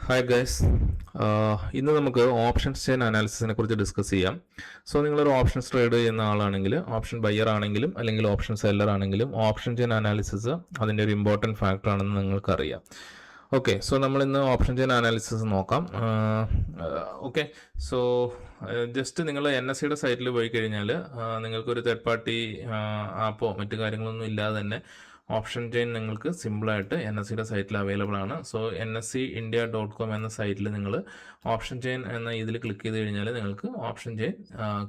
Hi guys, ഇന്ന് നമുക്ക് options chain അനാലിസിസിനെ കുറിച്ച് ഡിസ്കസ് ചെയ്യാം. സോ നിങ്ങളൊരു ഓപ്ഷൻസ് ട്രേഡ് ചെയ്യുന്ന ആളാണെങ്കിൽ, ഓപ്ഷൻ ബയ്യർ ആണെങ്കിലും അല്ലെങ്കിൽ ഓപ്ഷൻ സെല്ലർ ആണെങ്കിലും ഓപ്ഷൻ ചെയിൻ അനാലിസിസ് അതിൻ്റെ ഒരു ഇമ്പോർട്ടൻറ്റ് ഫാക്ടർ ആണെന്ന് നിങ്ങൾക്കറിയാം. ഓക്കെ, സോ നമ്മൾ ഇന്ന് ഓപ്ഷൻ ചെയിൻ അനാലിസിസ് നോക്കാം. ഓക്കെ, സോ ജസ്റ്റ് നിങ്ങൾ NSEയുടെ സൈറ്റിൽ പോയി കഴിഞ്ഞാൽ നിങ്ങൾക്കൊരു തേർഡ് പാർട്ടി ആപ്പോ മറ്റു കാര്യങ്ങളൊന്നും ഇല്ലാതെ തന്നെ ഓപ്ഷൻ ചെയിൻ നിങ്ങൾക്ക് സിമ്പിളായിട്ട് NSEയുടെ സൈറ്റിൽ അവൈലബിൾ ആണ്. സോ NSEindia.com എന്ന സൈറ്റിൽ നിങ്ങൾ ഓപ്ഷൻ ചെയിൻ എന്ന ഇതിൽ ക്ലിക്ക് ചെയ്ത് കഴിഞ്ഞാൽ നിങ്ങൾക്ക് ഓപ്ഷൻ ചെയിൻ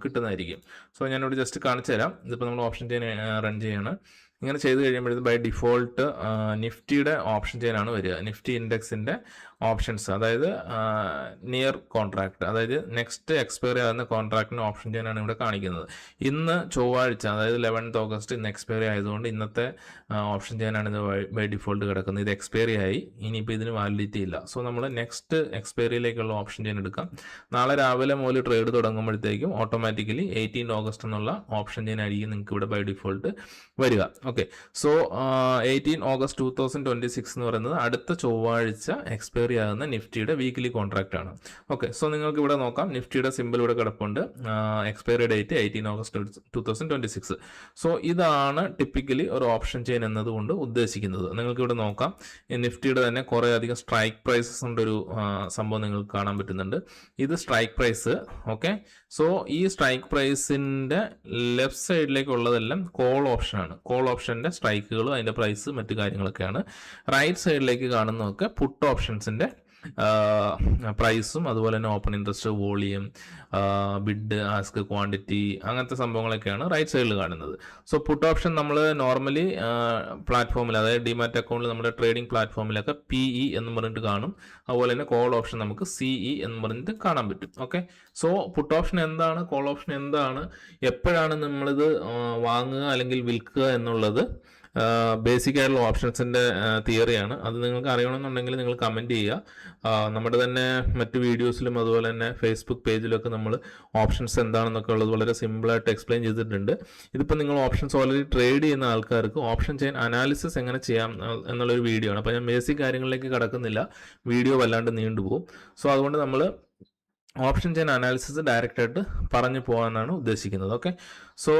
കിട്ടുന്നതായിരിക്കും. സോ ഞാനിവിടെ ജസ്റ്റ് കാണിച്ചു തരാം. ഇതിപ്പോൾ നമ്മൾ ഓപ്ഷൻ ചെയിൻ റൺ ചെയ്യാണ്. ഇങ്ങനെ ചെയ്ത് കഴിയുമ്പോഴത്തേക്കും ബൈ ഡിഫോൾട്ട് നിഫ്റ്റിയുടെ ഓപ്ഷൻ ചെയിനാണ് വരിക. നിഫ്റ്റി ഇൻഡെക്സിൻ്റെ ഓപ്ഷൻസ്, അതായത് നിയർ കോൺട്രാക്ട്, അതായത് നെക്സ്റ്റ് എക്സ്പയറി ആകുന്ന കോൺട്രാക്റ്റിന് ഓപ്ഷൻ ചെയിനാണ് ഇവിടെ കാണിക്കുന്നത്. ഇന്ന് ചൊവ്വാഴ്ച, അതായത് 11th August ഇന്ന് എക്സ്പയറി ആയതുകൊണ്ട് ഇന്നത്തെ ഓപ്ഷൻ ചെയിനാണ് ഇത് ബൈ ഡിഫോൾട്ട് കിടക്കുന്നത്. ഇത് എക്സ്പയറി ആയി, ഇനിയിപ്പോൾ ഇതിന് വാലിഡിറ്റി ഇല്ല. സോ നമ്മൾ നെക്സ്റ്റ് എക്സ്പയറിയിലേക്കുള്ള ഓപ്ഷൻ ചെയിൻ എടുക്കാം. നാളെ രാവിലെ മുതൽ ട്രേഡ് തുടങ്ങുമ്പോഴത്തേക്കും ഓട്ടോമാറ്റിക്കലി 18th August എന്നുള്ള ഓപ്ഷൻ ചെയിൻ ആയിരിക്കും നിങ്ങൾക്ക് ഇവിടെ ബൈ ഡിഫോൾട്ട് വരിക. ഓക്കെ, സോ 18th August 2026 എന്ന് പറയുന്നത് അടുത്ത ചൊവ്വാഴ്ച എക്സ്പയറി ആകുന്ന നിഫ്റ്റിയുടെ വീക്ക്ലി കോൺട്രാക്റ്റ് ആണ്. ഓക്കെ, സോ നിങ്ങൾക്ക് ഇവിടെ നോക്കാം, നിഫ്റ്റിയുടെ സിമ്പിൾ ഇവിടെ കിടപ്പുണ്ട്. Expiry date 18th August 2026. So ഇതാണ് ടിപ്പിക്കലി ഒരു ഓപ്ഷൻ ചെയിൻ എന്നതുകൊണ്ട് ഉദ്ദേശിക്കുന്നത്. നിങ്ങൾക്ക് ഇവിടെ നോക്കാം, നിഫ്റ്റിയുടെ തന്നെ കുറേ അധികം സ്ട്രൈക്ക് പ്രൈസസ് ഉണ്ടൊരു സംഭവം നിങ്ങൾക്ക് കാണാൻ പറ്റുന്നുണ്ട്. ഇത് സ്ട്രൈക്ക് പ്രൈസ്. ഓക്കെ, സോ ഈ സ്ട്രൈക്ക് പ്രൈസിന്റെ ലെഫ്റ്റ് സൈഡിലേക്കുള്ളതെല്ലാം കോൾ ഓപ്ഷനാണ്. കോൾ ഓപ്ഷന്റെ സ്ട്രൈക്കുകളും അതിന്റെ പ്രൈസ് മറ്റു കാര്യങ്ങളൊക്കെയാണ്. റൈറ്റ് സൈഡിലേക്ക് കാണുന്നതൊക്കെ പുട്ട് ഓപ്ഷൻസിന്റെ പ്രൈസും അതുപോലെ തന്നെ open interest, volume, bid, ask, quantity, അങ്ങനത്തെ സംഭവങ്ങളൊക്കെയാണ് റൈറ്റ് സൈഡിൽ കാണുന്നത്. സോ പുട്ട് ഓപ്ഷൻ നമ്മൾ നോർമലി പ്ലാറ്റ്ഫോമിൽ, അതായത് ഡിമാറ്റ് അക്കൗണ്ടിൽ നമ്മുടെ ട്രേഡിംഗ് പ്ലാറ്റ്ഫോമിലൊക്കെ PE എന്ന് പറഞ്ഞിട്ട് കാണും. അതുപോലെ തന്നെ കോൾ ഓപ്ഷൻ നമുക്ക് CE എന്ന് പറഞ്ഞിട്ട് കാണാൻ പറ്റും. ഓക്കെ, സോ പുട്ട് ഓപ്ഷൻ എന്താണ്, കോൾ ഓപ്ഷൻ എന്താണ്, എപ്പോഴാണ് നമ്മളിത് വാങ്ങുക അല്ലെങ്കിൽ വിൽക്കുക എന്നുള്ളത് ബേസിക് ആയിട്ടുള്ള ഓപ്ഷൻസിൻ്റെ തിയറിയാണ്. അത് നിങ്ങൾക്ക് അറിയണമെന്നുണ്ടെങ്കിൽ നിങ്ങൾ കമൻറ്റ് ചെയ്യുക. നമ്മുടെ തന്നെ മറ്റ് വീഡിയോസിലും അതുപോലെ തന്നെ ഫേസ്ബുക്ക് പേജിലൊക്കെ നമ്മൾ ഓപ്ഷൻസ് എന്താണെന്നൊക്കെ ഉള്ളത് വളരെ സിമ്പിളായിട്ട് എക്സ്പ്ലെയിൻ ചെയ്തിട്ടുണ്ട്. ഇതിപ്പോൾ നിങ്ങൾ ഓപ്ഷൻസ് ഓൾറെഡി ട്രേഡ് ചെയ്യുന്ന ആൾക്കാർക്ക് ഓപ്ഷൻ ചെയിൻ അനാലിസിസ് എങ്ങനെ ചെയ്യാം എന്നുള്ളൊരു വീഡിയോ ആണ്. അപ്പോൾ ഞാൻ ബേസിക് കാര്യങ്ങളിലേക്ക് കടക്കുന്നില്ല, വീഡിയോ വല്ലാണ്ട് നീണ്ടുപോകും. സോ അതുകൊണ്ട് നമ്മൾ ഓപ്ഷൻ ചെയിൻ അനാലിസിസ് ഡയറക്റ്റായിട്ട് പറഞ്ഞു പോകാനാണ് ഉദ്ദേശിക്കുന്നത്. ഓക്കെ, സോ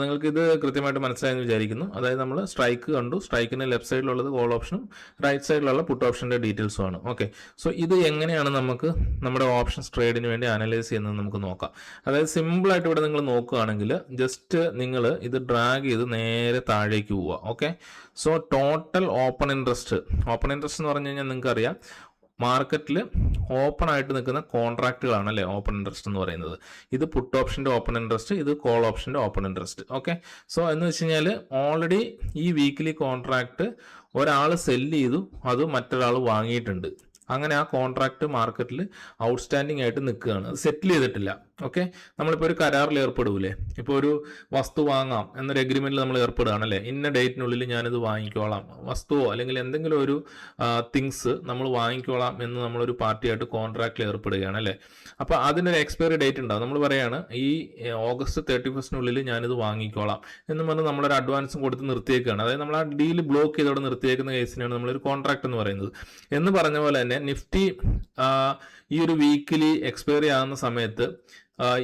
നിങ്ങൾക്കിത് കൃത്യമായിട്ട് മനസ്സിലായെന്ന് വിചാരിക്കുന്നു. അതായത് നമ്മൾ സ്ട്രൈക്ക് കണ്ടു, സ്ട്രൈക്കിൻ്റെ ലെഫ്റ്റ് സൈഡിലുള്ളത് കോൾ ഓപ്ഷനും റൈറ്റ് സൈഡിലുള്ള പുട്ട് ഓപ്ഷൻ്റെ ഡീറ്റെയിൽസും ആണ്. ഓക്കെ, സോ ഇത് എങ്ങനെയാണ് നമുക്ക് നമ്മുടെ ഓപ്ഷൻസ് ട്രേഡിന് വേണ്ടി അനലൈസ് ചെയ്യുന്നത് നമുക്ക് നോക്കാം. അതായത് സിമ്പിളായിട്ട് ഇവിടെ നിങ്ങൾ നോക്കുകയാണെങ്കിൽ ജസ്റ്റ് നിങ്ങൾ ഇത് ഡ്രാഗ് ചെയ്ത് നേരെ താഴേക്ക് പോവുക. Okay, so total open interest എന്ന് പറഞ്ഞു കഴിഞ്ഞാൽ നിങ്ങൾക്കറിയാം, മാർക്കറ്റിൽ ഓപ്പൺ ആയിട്ട് നിൽക്കുന്ന കോൺട്രാക്റ്റുകളാണ് അല്ലേ ഓപ്പൺ ഇൻട്രസ്റ്റ് എന്ന് പറയുന്നത്. ഇത് പുട്ട് ഓപ്ഷൻ്റെ ഓപ്പൺ ഇൻട്രസ്റ്റ്, ഇത് കോൾ ഓപ്ഷൻ്റെ ഓപ്പൺ ഇൻട്രസ്റ്റ്. ഓക്കെ, സോ എന്ന് വെച്ച് കഴിഞ്ഞാൽ ഓൾറെഡി ഈ വീക്ക്ലി കോൺട്രാക്റ്റ് ഒരാൾ സെല്ല് ചെയ്തു, അത് മറ്റൊരാൾ വാങ്ങിയിട്ടുണ്ട്. അങ്ങനെ ആ കോൺട്രാക്റ്റ് മാർക്കറ്റിൽ ഔട്ട്സ്റ്റാൻഡിങ് ആയിട്ട് നിൽക്കുകയാണ്, സെറ്റിൽ ചെയ്തിട്ടില്ല. ഓക്കെ, നമ്മളിപ്പോൾ ഒരു കരാറിൽ ഏർപ്പെടൂലേ, ഇപ്പോൾ ഒരു വസ്തു വാങ്ങാം എന്നൊരു എഗ്രിമെന്റിൽ നമ്മൾ ഏർപ്പെടുകയാണല്ലേ, ഇന്ന ഡേറ്റിനുള്ളിൽ ഞാനിത് വാങ്ങിക്കോളാം, വസ്തുവോ അല്ലെങ്കിൽ എന്തെങ്കിലും ഒരു തിങ്സ് നമ്മൾ വാങ്ങിക്കോളാം എന്ന് നമ്മളൊരു പാർട്ടിയായിട്ട് കോൺട്രാക്റ്റിൽ ഏർപ്പെടുകയാണ് അല്ലേ. അപ്പോൾ അതിനൊരു എക്സ്പയറി ഡേറ്റ് ഉണ്ടാവും. നമ്മൾ പറയാണ് ഈ August 31 ഞാനിത് വാങ്ങിക്കോളാം എന്ന് പറഞ്ഞ് നമ്മളൊരു അഡ്വാൻസും കൊടുത്ത് നിർത്തിയേക്കുകയാണ്. അതായത് നമ്മൾ ആ ഡീൽ ബ്ലോക്ക് ചെയ്തോടെ നിർത്തിയേക്കുന്ന കേസിനാണ് നമ്മളൊരു കോൺട്രാക്ട് എന്ന് പറയുന്നത്. എന്ന് പറഞ്ഞ പോലെ തന്നെ നിഫ്റ്റി ഈ ഒരു വീക്കിലി എക്സ്പയറി ആകുന്ന സമയത്ത്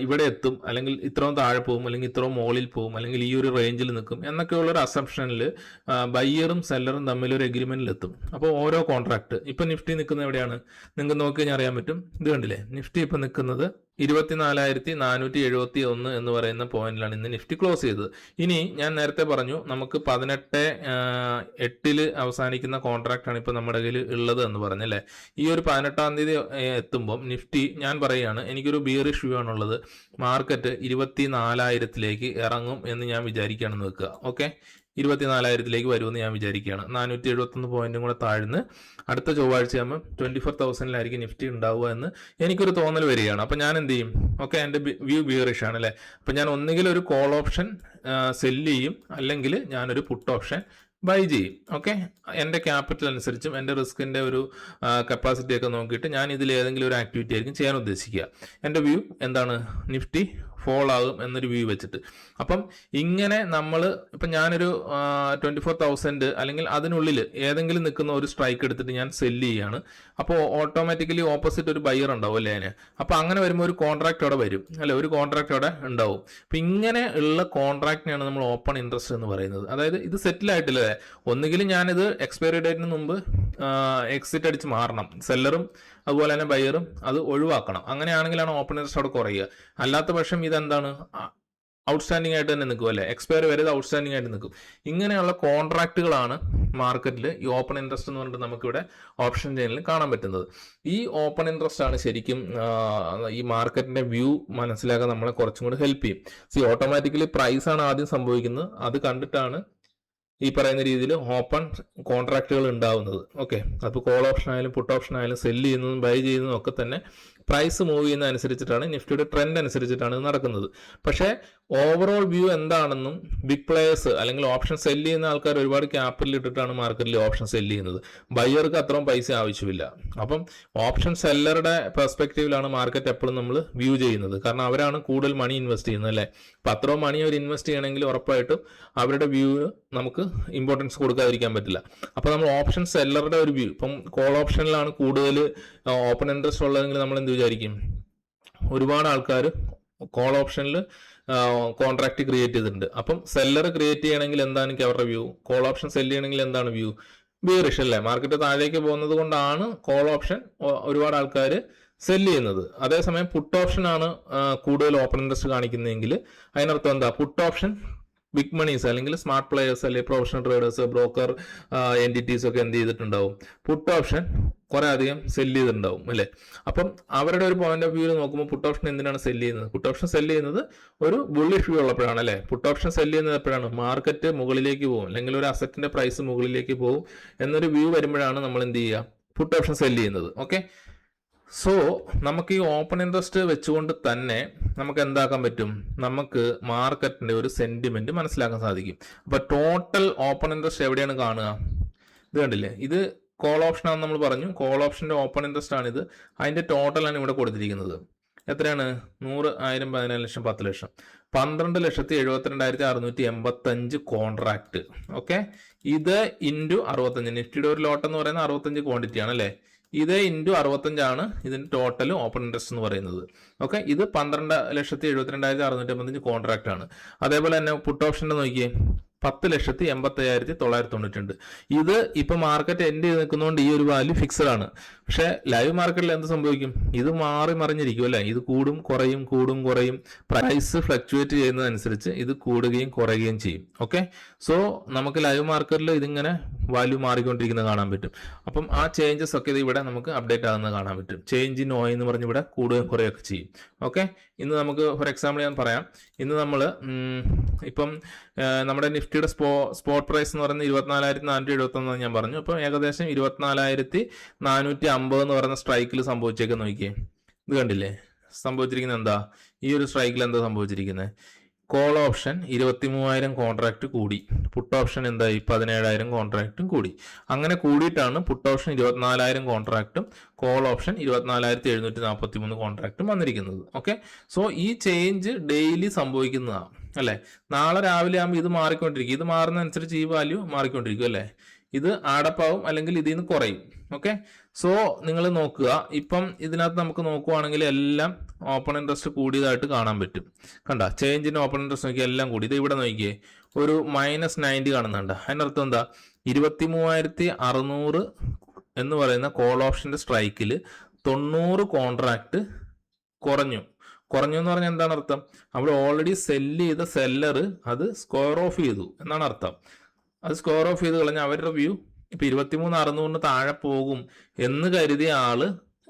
ഇവിടെ എത്തും, അല്ലെങ്കിൽ ഇത്രയും താഴെ പോകും, അല്ലെങ്കിൽ ഇത്രയും മുകളിൽ പോകും, അല്ലെങ്കിൽ ഈ ഒരു റേഞ്ചിൽ നിൽക്കും എന്നൊക്കെയുള്ളൊരു അസംഷനിൽ ബയ്യറും സെല്ലറും തമ്മിൽ ഒരു എഗ്രിമെന്റിൽ എത്തും. അപ്പോൾ ഓരോ കോൺട്രാക്ട്, ഇപ്പം നിഫ്റ്റി നിൽക്കുന്നത് എവിടെയാണ് നിങ്ങൾക്ക് നോക്കി കഴിഞ്ഞാൽ അറിയാൻ പറ്റും. ഇത് കണ്ടില്ലേ, നിഫ്റ്റി ഇപ്പം നിൽക്കുന്നത് 24,471 എന്ന് പറയുന്ന പോയിന്റിലാണ് ഇന്ന് നിഫ്റ്റി ക്ലോസ് ചെയ്തത്. ഇനി ഞാൻ നേരത്തെ പറഞ്ഞു നമുക്ക് 18/8 അവസാനിക്കുന്ന കോൺട്രാക്റ്റാണ് ഇപ്പോൾ നമ്മുടെ കയ്യിൽ ഉള്ളത് എന്ന് പറഞ്ഞല്ലേ. ഈ ഒരു 18-ാം തീയതി എത്തുമ്പം നിഫ്റ്റി, ഞാൻ പറയുകയാണ്, എനിക്കൊരു ബിയറിഷ് വ്യൂ ആണുള്ളത്, മാർക്കറ്റ് 24,000 ഇറങ്ങും എന്ന് ഞാൻ വിചാരിക്കുകയാണെന്ന് വെക്കുക. ഓക്കെ, 24,000 വരുമെന്ന് ഞാൻ വിചാരിക്കുകയാണ്. 471 പോയിന്റും കൂടെ താഴ്ന്ന് അടുത്ത ചൊവ്വാഴ്ച ആകുമ്പോൾ 24,000 നിഫ്റ്റി ഉണ്ടാവുക എന്ന് എനിക്കൊരു തോന്നൽ വരികയാണ്. അപ്പം ഞാൻ എന്ത് ചെയ്യും? ഓക്കെ, എൻ്റെ വ്യൂ ബിയറിഷ് ആണ് അല്ലേ. അപ്പം ഞാൻ ഒന്നുകിൽ ഒരു കോൾ ഓപ്ഷൻ സെല്ല് ചെയ്യും, അല്ലെങ്കിൽ ഞാനൊരു പുട്ട് ഓപ്ഷൻ ബൈ ചെയ്യും. ഓക്കെ, എൻ്റെ ക്യാപിറ്റൽ അനുസരിച്ചും എൻ്റെ റിസ്കിൻ്റെ ഒരു കപ്പാസിറ്റി ഒക്കെ നോക്കിയിട്ട് ഞാൻ ഇതിൽ ഏതെങ്കിലും ഒരു ആക്ടിവിറ്റി ആയിരിക്കും ചെയ്യാൻ ഉദ്ദേശിക്കുക. എൻ്റെ വ്യൂ എന്താണ്? നിഫ്റ്റി ഫോൾ ആകും എന്നൊരു വ്യൂ വെച്ചിട്ട്. അപ്പം ഇങ്ങനെ നമ്മൾ ഇപ്പം ഞാനൊരു 24,000 അല്ലെങ്കിൽ അതിനുള്ളിൽ ഏതെങ്കിലും നിൽക്കുന്ന ഒരു സ്ട്രൈക്ക് എടുത്തിട്ട് ഞാൻ സെല്ല് ചെയ്യാണ്. അപ്പോൾ ഓട്ടോമാറ്റിക്കലി ഓപ്പോസിറ്റ് ഒരു ബയർ ഉണ്ടാവും അല്ലേ അതിന്. അപ്പോൾ അങ്ങനെ വരുമ്പോൾ ഒരു കോൺട്രാക്ട് അവിടെ വരും അല്ലെ, ഒരു കോൺട്രാക്ട് അവിടെ ഉണ്ടാവും. അപ്പം ഇങ്ങനെ ഉള്ള കോൺട്രാക്റ്റിനെയാണ് നമ്മൾ ഓപ്പൺ ഇൻട്രസ്റ്റ് എന്ന് പറയുന്നത്. അതായത് ഇത് സെറ്റിൽ ആയിട്ടില്ലേ, ഒന്നുകിൽ ഞാനിത് എക്സ്പയറി ഡേറ്റിന് മുമ്പ് എക്സിറ്റ് അടിച്ച് മാറണം, സെല്ലറും അതുപോലെ തന്നെ ബയറും അത് ഒഴിവാക്കണം. അങ്ങനെയാണെങ്കിലാണ് ഓപ്പൺ ഇൻട്രസ്റ്റ് അവിടെ കുറയുക. അല്ലാത്ത പക്ഷം ഇതെന്താണ്, ഔട്ട്സ്റ്റാൻഡിംഗ് ആയിട്ട് തന്നെ നിൽക്കും അല്ലേ, എക്സ്പയർ വരെ ഔട്ട്സ്റ്റാൻഡിംഗ് ആയിട്ട് നിൽക്കും. ഇങ്ങനെയുള്ള കോൺട്രാക്റ്റുകളാണ് മാർക്കറ്റിൽ ഈ ഓപ്പൺ ഇൻട്രസ്റ്റ് എന്ന് പറഞ്ഞിട്ട് നമുക്കിവിടെ ഓപ്ഷൻ ചെയിനിൽ കാണാൻ പറ്റുന്നത്. ഈ ഓപ്പൺ ഇൻട്രസ്റ്റ് ആണ് ശരിക്കും ഈ മാർക്കറ്റിന്റെ വ്യൂ മനസ്സിലാക്കാൻ നമ്മളെ കുറച്ചും കൂടി ഹെൽപ്പ് ചെയ്യും. ഓട്ടോമാറ്റിക്കലി പ്രൈസ് ആണ് ആദ്യം സംഭവിക്കുന്നത്, അത് കണ്ടിട്ടാണ് ഈ പറയുന്ന രീതിയിൽ ഓപ്പൺ കോൺട്രാക്റ്റുകൾ ഉണ്ടാവുന്നത്. ഓക്കെ, അപ്പോൾ കോൾ ഓപ്ഷൻ ആയാലും പുട്ട് ഓപ്ഷൻ ആയാലും സെല്ല് ചെയ്യുന്നതും ബൈ ചെയ്യുന്നതും ഒക്കെ തന്നെ പ്രൈസ് മൂവ് ചെയ്യുന്ന അനുസരിച്ചിട്ടാണ്, നിഫ്റ്റിയുടെ ട്രെൻഡ് അനുസരിച്ചിട്ടാണ് ഇത് നടക്കുന്നത്. പക്ഷേ ഓവറോൾ വ്യൂ എന്താണെന്നും ബിഗ് പ്ലേയേഴ്സ് അല്ലെങ്കിൽ ഓപ്ഷൻ സെല്ല് ചെയ്യുന്ന ആൾക്കാർ ഒരുപാട് ക്യാപിറ്റൽ ഇട്ടിട്ടാണ് മാർക്കറ്റിൽ ഓപ്ഷൻ സെല്ല് ചെയ്യുന്നത്. ബയ്യർക്ക് അത്രയും പൈസ ആവശ്യമില്ല. അപ്പം ഓപ്ഷൻ സെല്ലറുടെ പെർസ്പെക്റ്റീവിലാണ് മാർക്കറ്റ് എപ്പോഴും നമ്മൾ വ്യൂ ചെയ്യുന്നത്. കാരണം അവരാണ് കൂടുതൽ മണി ഇൻവെസ്റ്റ് ചെയ്യുന്നത് അല്ലേ. അപ്പം അത്രയും മണി അവർ ഇൻവെസ്റ്റ് ചെയ്യണമെങ്കിൽ ഉറപ്പായിട്ടും അവരുടെ വ്യൂ നമുക്ക് ഇമ്പോർട്ടൻസ് കൊടുക്കാതിരിക്കാൻ പറ്റില്ല. അപ്പോൾ നമ്മൾ ഓപ്ഷൻ സെല്ലറുടെ ഒരു വ്യൂ, ഇപ്പം കോൾ ഓപ്ഷനിലാണ് കൂടുതൽ ഓപ്പൺ ഇൻട്രസ്റ്റ് ഉള്ളതെങ്കിൽ നമ്മൾ എന്ത് വിചാരിക്കും, ഒരുപാട് ആൾക്കാർ കോൾ ഓപ്ഷനിൽ കോൺട്രാക്ട് ക്രിയേറ്റ് ചെയ്തിട്ടുണ്ട്. അപ്പം സെല്ലർ ക്രിയേറ്റ് ചെയ്യണമെങ്കിൽ എന്താണ് അവരുടെ വ്യൂ, കോൾ ഓപ്ഷൻ സെല് ചെയ്യണമെങ്കിൽ എന്താണ് വ്യൂ, ബിയറിഷ് അല്ലേ. മാർക്കറ്റ് താഴേക്ക് പോകുന്നത് കൊണ്ടാണ് കോൾ ഓപ്ഷൻ ഒരുപാട് ആൾക്കാർ സെല് ചെയ്യുന്നത്. അതേസമയം പുട്ട് ഓപ്ഷൻ ആണ് കൂടുതൽ ഓപ്പൺ ഇൻട്രസ്റ്റ് കാണിക്കുന്നതെങ്കിൽ അതിനർത്ഥം എന്താ, പുട്ട് ഓപ്ഷൻ ബിഗ് മണീസ് അല്ലെങ്കിൽ സ്മാർട്ട് പ്ലേയേഴ്സ് അല്ലെങ്കിൽ പ്രൊഫഷണൽ ട്രേഡേഴ്സ്, ബ്രോക്കർ എൻറ്റിറ്റീസ് ഒക്കെ എന്ത് ചെയ്തിട്ടുണ്ടാവും, പുട്ട് ഓപ്ഷൻ കുറെ അധികം സെല്ല് ചെയ്തിട്ടുണ്ടാവും അല്ലേ. അപ്പം അവരുടെ ഒരു പോയിന്റ് ഓഫ് വ്യൂ നോക്കുമ്പോൾ പുട്ട് ഓപ്ഷൻ എന്തിനാണ് സെല്ല് ചെയ്യുന്നത്, പുട്ട് ഓപ്ഷൻ സെല്ല് ചെയ്യുന്നത് ഒരു ബുള്ളിഷ് വ്യൂ ഉള്ളപ്പോഴാണ് അല്ലേ. പുട്ട് ഓപ്ഷൻ സെല്ല് ചെയ്യുന്നത് എപ്പോഴാണ്, മാർക്കറ്റ് മുകളിലേക്ക് പോകും അല്ലെങ്കിൽ ഒരു അസറ്റിന്റെ പ്രൈസ് മുകളിലേക്ക് പോകും എന്നൊരു വ്യൂ വരുമ്പോഴാണ് നമ്മൾ എന്ത് ചെയ്യുക, പുട്ട് ഓപ്ഷൻ സെല്ല് ചെയ്യുന്നത്. ഓക്കെ, സോ നമുക്ക് ഈ ഓപ്പൺ ഇൻട്രസ്റ്റ് വെച്ചുകൊണ്ട് തന്നെ നമുക്ക് എന്താക്കാൻ പറ്റും, നമുക്ക് മാർക്കറ്റിന്റെ ഒരു സെന്റിമെന്റ് മനസ്സിലാക്കാൻ സാധിക്കും. അപ്പൊ ടോട്ടൽ ഓപ്പൺ ഇൻട്രസ്റ്റ് എവിടെയാണ് കാണുക, ഇത് കണ്ടില്ലേ, ഇത് കോൾ ഓപ്ഷൻ ആണെന്ന് നമ്മൾ പറഞ്ഞു. കോൾ ഓപ്ഷന്റെ ഓപ്പൺ ഇൻട്രസ്റ്റ് ആണിത്. അതിന്റെ ടോട്ടലാണ് ഇവിടെ കൊടുത്തിരിക്കുന്നത്. എത്രയാണ്, 100, 1000, 14 ലക്ഷം, 10 ലക്ഷം, 12,72,685 കോൺട്രാക്ട്. ഓക്കെ, ഇത് ഇൻറ്റു 65. നിഫ്റ്റിയുടെ ഒരു ലോട്ട് എന്ന് പറയുന്നത് 65 ക്വാണ്ടിറ്റി ആണ് അല്ലേ. ഇത് ഇൻറ്റു 65 ഇതിന്റെ ടോട്ടൽ ഓപ്പൺ ഇൻട്രസ്റ്റ് എന്ന് പറയുന്നത്. ഓക്കെ, ഇത് 12,72,685 കോൺട്രാക്ട് ആണ്. അതേപോലെ തന്നെ പുട്ട് ഓപ്ഷന്റെ നോക്കിയേ, 10,85,992. ഇത് ഇപ്പൊ മാർക്കറ്റ് എൻഡ് ചെയ്ത് നിൽക്കുന്നതുകൊണ്ട് ഈ ഒരു വാല്യൂ ഫിക്സഡ് ആണ്. പക്ഷെ ലൈവ് മാർക്കറ്റിൽ എന്ത് സംഭവിക്കും, ഇത് മാറി മറിഞ്ഞിരിക്കും അല്ലെ. ഇത് കൂടും കുറയും, കൂടും കുറയും, പ്രൈസ് ഫ്ലക്ച്വേറ്റ് ചെയ്യുന്നതനുസരിച്ച് ഇത് കൂടുകയും കുറയുകയും ചെയ്യും. ഓക്കെ, സോ നമുക്ക് ലൈവ് മാർക്കറ്റിൽ ഇതിങ്ങനെ വാല്യൂ മാറിക്കൊണ്ടിരിക്കുന്നത് കാണാൻ പറ്റും. അപ്പം ആ ചേഞ്ചസ് ഒക്കെ ഇത് ഇവിടെ നമുക്ക് അപ്ഡേറ്റ് ആകുന്നത് കാണാൻ പറ്റും. ചേഞ്ച് ഇൻ ഓ എന്ന് പറഞ്ഞ് ഇവിടെ കൂടുകയും കുറയുകയൊക്കെ ചെയ്യും. ഓക്കെ, ഇന്ന് നമുക്ക് ഫോർ എക്സാമ്പിൾ ഞാൻ പറയാം. ഇന്ന് നമ്മൾ ഇപ്പം നമ്മുടെ നിഫ്റ്റിയുടെ സ്പോട്ട് പ്രൈസ് എന്ന് പറയുന്നത് 24,471 ഞാൻ പറഞ്ഞു. അപ്പം ഏകദേശം 24,450 എന്ന് പറയുന്ന സ്ട്രൈക്കിൽ സംഭവിച്ചേക്ക് നോക്കിയേ. ഇത് കണ്ടില്ലേ, സംഭവിച്ചിരിക്കുന്നത് എന്താ, ഈ ഒരു സ്ട്രൈക്കിൽ എന്താ സംഭവിച്ചിരിക്കുന്നത്, കോൾ ഓപ്ഷൻ 23,000 കോൺട്രാക്ട് കൂടി, പുട്ട് ഓപ്ഷൻ എന്തായി 17,000 കോൺട്രാക്റ്റും കൂടി. അങ്ങനെ കൂടിയിട്ടാണ് പുട്ട് ഓപ്ഷൻ 24,000 കോൺട്രാക്റ്റും കോൾ ഓപ്ഷൻ 24,743 കോൺട്രാക്റ്റും വന്നിരിക്കുന്നത്. ഓക്കെ, സോ ഈ ചേഞ്ച് ഡെയിലി സംഭവിക്കുന്നതാണ് അല്ലേ. നാളെ രാവിലെ ആകുമ്പോൾ ഇത് മാറിക്കൊണ്ടിരിക്കും, ഇത് മാറുന്നതനുസരിച്ച് ഈ വാല്യൂ മാറിക്കൊണ്ടിരിക്കും അല്ലേ. ഇത് ആടപ്പാവും അല്ലെങ്കിൽ ഇതിൽ നിന്ന് കുറയും. ഓക്കെ, സോ നിങ്ങൾ നോക്കുക, ഇപ്പം ഇതിനകത്ത് നമുക്ക് നോക്കുവാണെങ്കിൽ എല്ലാം ഓപ്പൺ ഇൻട്രസ്റ്റ് കൂടിയതായിട്ട് കാണാൻ പറ്റും. കണ്ട, ചേഞ്ചിന് ഓപ്പൺ ഇൻട്രസ്റ്റ് നോക്കിയാൽ എല്ലാം കൂടി. ഇത് ഇവിടെ നോക്കിയേ, ഒരു -90 കാണുന്നുണ്ട്. അതിനർത്ഥം എന്താ, 23,600 എന്ന് പറയുന്ന കോൾ ഓപ്ഷന്റെ സ്ട്രൈക്കിൽ 90 കോൺട്രാക്ട് കുറഞ്ഞു എന്ന് പറഞ്ഞാൽ എന്താണ് അർത്ഥം, അവിടെ ഓൾറെഡി സെല്ല് ചെയ്ത സെല്ലർ അത് സ്ക്വയർ ഓഫ് ചെയ്തു എന്നാണ് അർത്ഥം. അത് സ്ക്വയർ ഓഫ് ചെയ്ത് കളഞ്ഞാൽ അവരുടെ വ്യൂ ഇപ്പൊ 23,600 താഴെ പോകും എന്ന് കരുതിയ ആള്